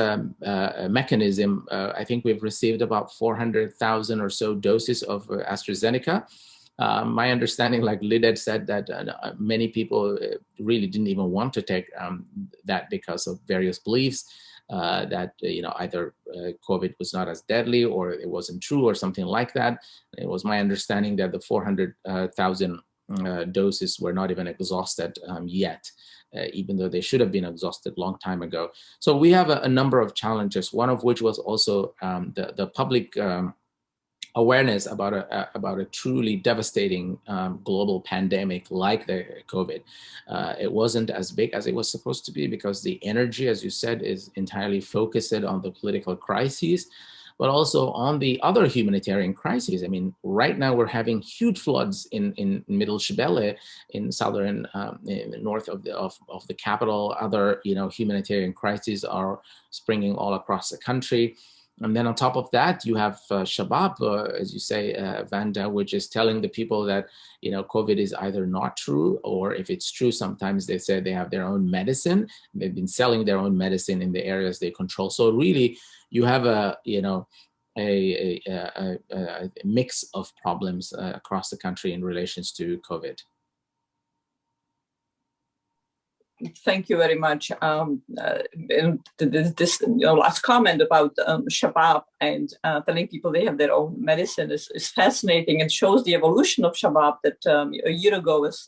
mechanism, I think we've received about 400,000 or so doses of AstraZeneca. My understanding, like Lidet said, that many people really didn't even want to take that because of various beliefs that either COVID was not as deadly or it wasn't true or something like that. It was my understanding that the 400,000 doses were not even exhausted yet, even though they should have been exhausted a long time ago. So we have a number of challenges, one of which was also the public awareness about a truly devastating global pandemic like the COVID. It wasn't as big as it was supposed to be because the energy, as you said, is entirely focused on the political crises, but also on the other humanitarian crises. I mean, right now we're having huge floods in Middle Shebele, in southern, north of the capital. Other, humanitarian crises are springing all across the country. And then on top of that, you have Shabaab, as you say, Vanda, which is telling the people that, COVID is either not true, or if it's true, sometimes they say they have their own medicine. They've been selling their own medicine in the areas they control. So really, you have a mix of problems across the country in relations to COVID. Thank you very much. This last comment about Shabaab and telling people they have their own medicine is fascinating and shows the evolution of Shabaab that a year ago, as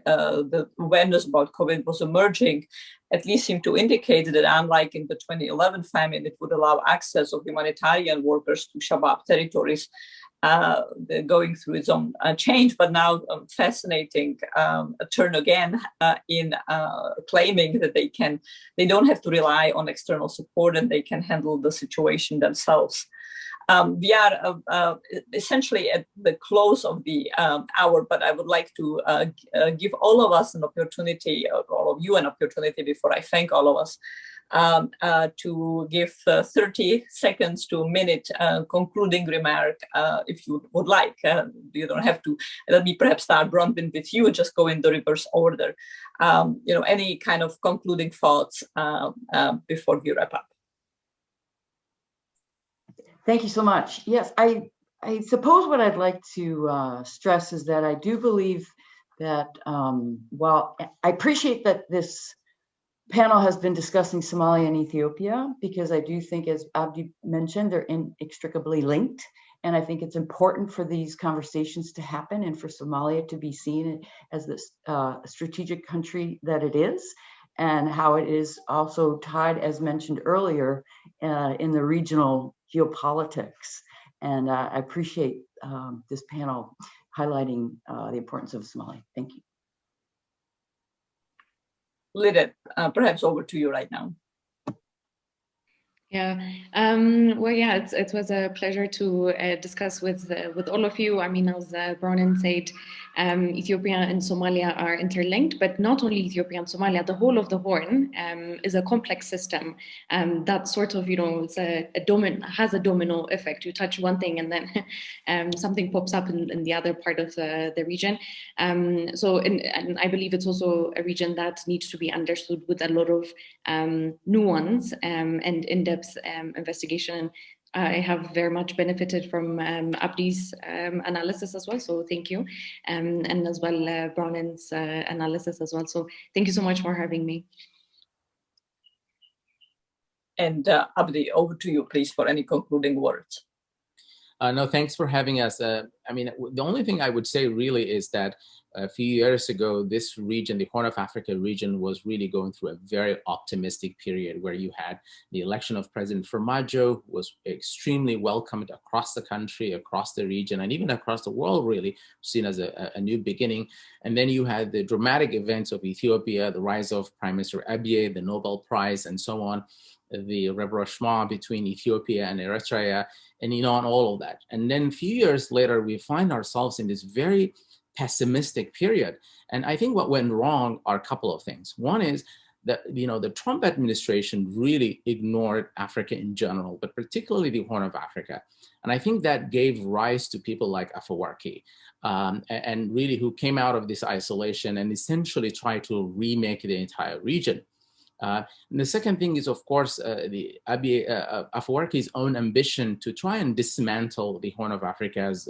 the awareness about COVID was emerging, at least seemed to indicate that unlike in the 2011 famine, it would allow access of humanitarian workers to Shabaab territories. Going through its own change, but now fascinating turn again in claiming that they don't have to rely on external support and they can handle the situation themselves. We are essentially at the close of the hour, but I would like to give all of us an opportunity, or all of you an opportunity, before I thank all of us, to give 30 seconds to a minute concluding remark, if you would like. You don't have to. Let me perhaps start, Bronwyn, with you. Just go in the reverse order. Any kind of concluding thoughts before we wrap up? Thank you so much. Yes, I suppose what I'd like to stress is that I do believe that while I appreciate that this panel has been discussing Somalia and Ethiopia, because I do think, as Abdi mentioned, they're inextricably linked. And I think it's important for these conversations to happen and for Somalia to be seen as this strategic country that it is, and how it is also tied, as mentioned earlier, in the regional geopolitics. And I appreciate this panel highlighting the importance of Somalia. Thank you. Lidette, perhaps over to you right now. Yeah, well, yeah, it was a pleasure to discuss with all of you. I mean, as Bronwyn said, Ethiopia and Somalia are interlinked, but not only Ethiopia and Somalia, the whole of the Horn is a complex system that sort of, it's has a domino effect. You touch one thing and then something pops up in the other part of the region. And I believe it's also a region that needs to be understood with a lot of nuance and in-depth investigation. I have very much benefited from Abdi's analysis as well, so thank you, and as well Bronwyn's analysis as well. So thank you so much for having me. And Abdi, over to you, please, for any concluding words. No, thanks for having us. I mean, the only thing I would say really is that a few years ago, this region, the Horn of Africa region, was really going through a very optimistic period where you had the election of President Formaggio was extremely welcomed across the country, across the region, and even across the world, really seen as a new beginning. And then you had the dramatic events of Ethiopia, the rise of Prime Minister Abiy, the Nobel Prize, and so on, the rapprochement between Ethiopia and Eritrea, and on all of that. And then a few years later, we find ourselves in this very pessimistic period. And I think what went wrong are a couple of things. One is that, the Trump administration really ignored Africa in general, but particularly the Horn of Africa. And I think that gave rise to people like Afewerki, and really who came out of this isolation and essentially tried to remake the entire region. And the second thing is, of course, the Afewerki's own ambition to try and dismantle the Horn of Africa's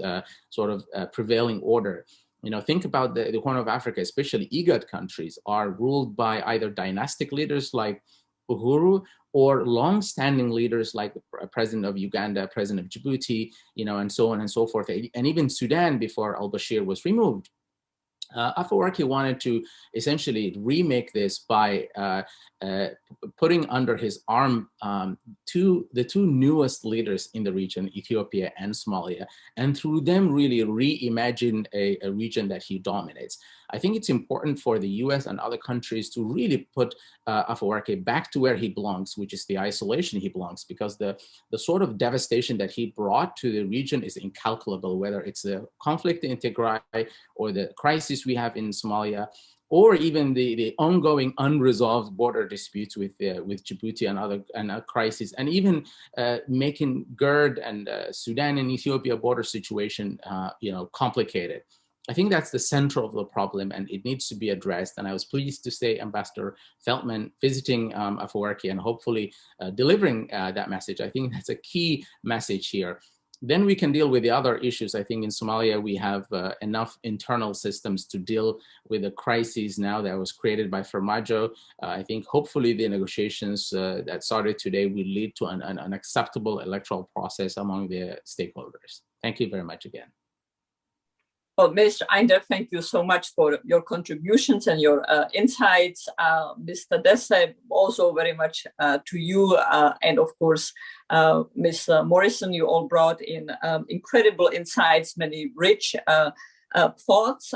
sort of prevailing order. Think about the Horn of Africa, especially IGAD countries, are ruled by either dynastic leaders like Uhuru or long-standing leaders like the president of Uganda, president of Djibouti, and so on and so forth, and even Sudan before al-Bashir was removed. Afewerki wanted to essentially remake this by putting under his arm the two newest leaders in the region, Ethiopia and Somalia, and through them really reimagine a region that he dominates. I think it's important for the US and other countries to really put Afewerki back to where he belongs, which is the isolation he belongs, because the sort of devastation that he brought to the region is incalculable, whether it's the conflict in Tigray or the crisis we have in Somalia, or even the ongoing unresolved border disputes with Djibouti and other crises, and even making Gerd and Sudan and Ethiopia border situation complicated. I think that's the center of the problem, and it needs to be addressed. And I was pleased to see Ambassador Feldman visiting Afwerki and hopefully delivering that message. I think that's a key message here. Then we can deal with the other issues. I think in Somalia, we have enough internal systems to deal with the crises now that was created by Farmajo. I think hopefully the negotiations that started today will lead to an acceptable electoral process among the stakeholders. Thank you very much again. Well, Mr. Einder, thank you so much for your contributions and your insights. Mr. Desse, also very much to you. And of course, Ms. Morrison, you all brought in incredible insights, many rich thoughts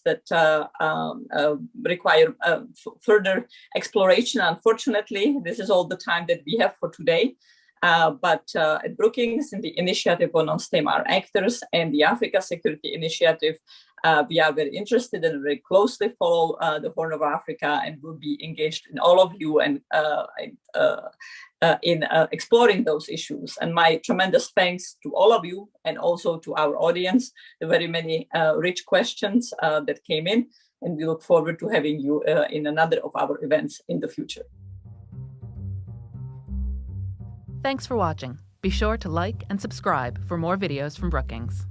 that require further exploration. Unfortunately, this is all the time that we have for today. But at Brookings, in the Initiative on Non-State Armed Actors and the Africa Security Initiative, we are very interested and very closely follow the Horn of Africa, and will be engaged in all of you and in exploring those issues. And my tremendous thanks to all of you, and also to our audience, the very many rich questions that came in, and we look forward to having you in another of our events in the future. Thanks for watching. Be sure to like and subscribe for more videos from Brookings.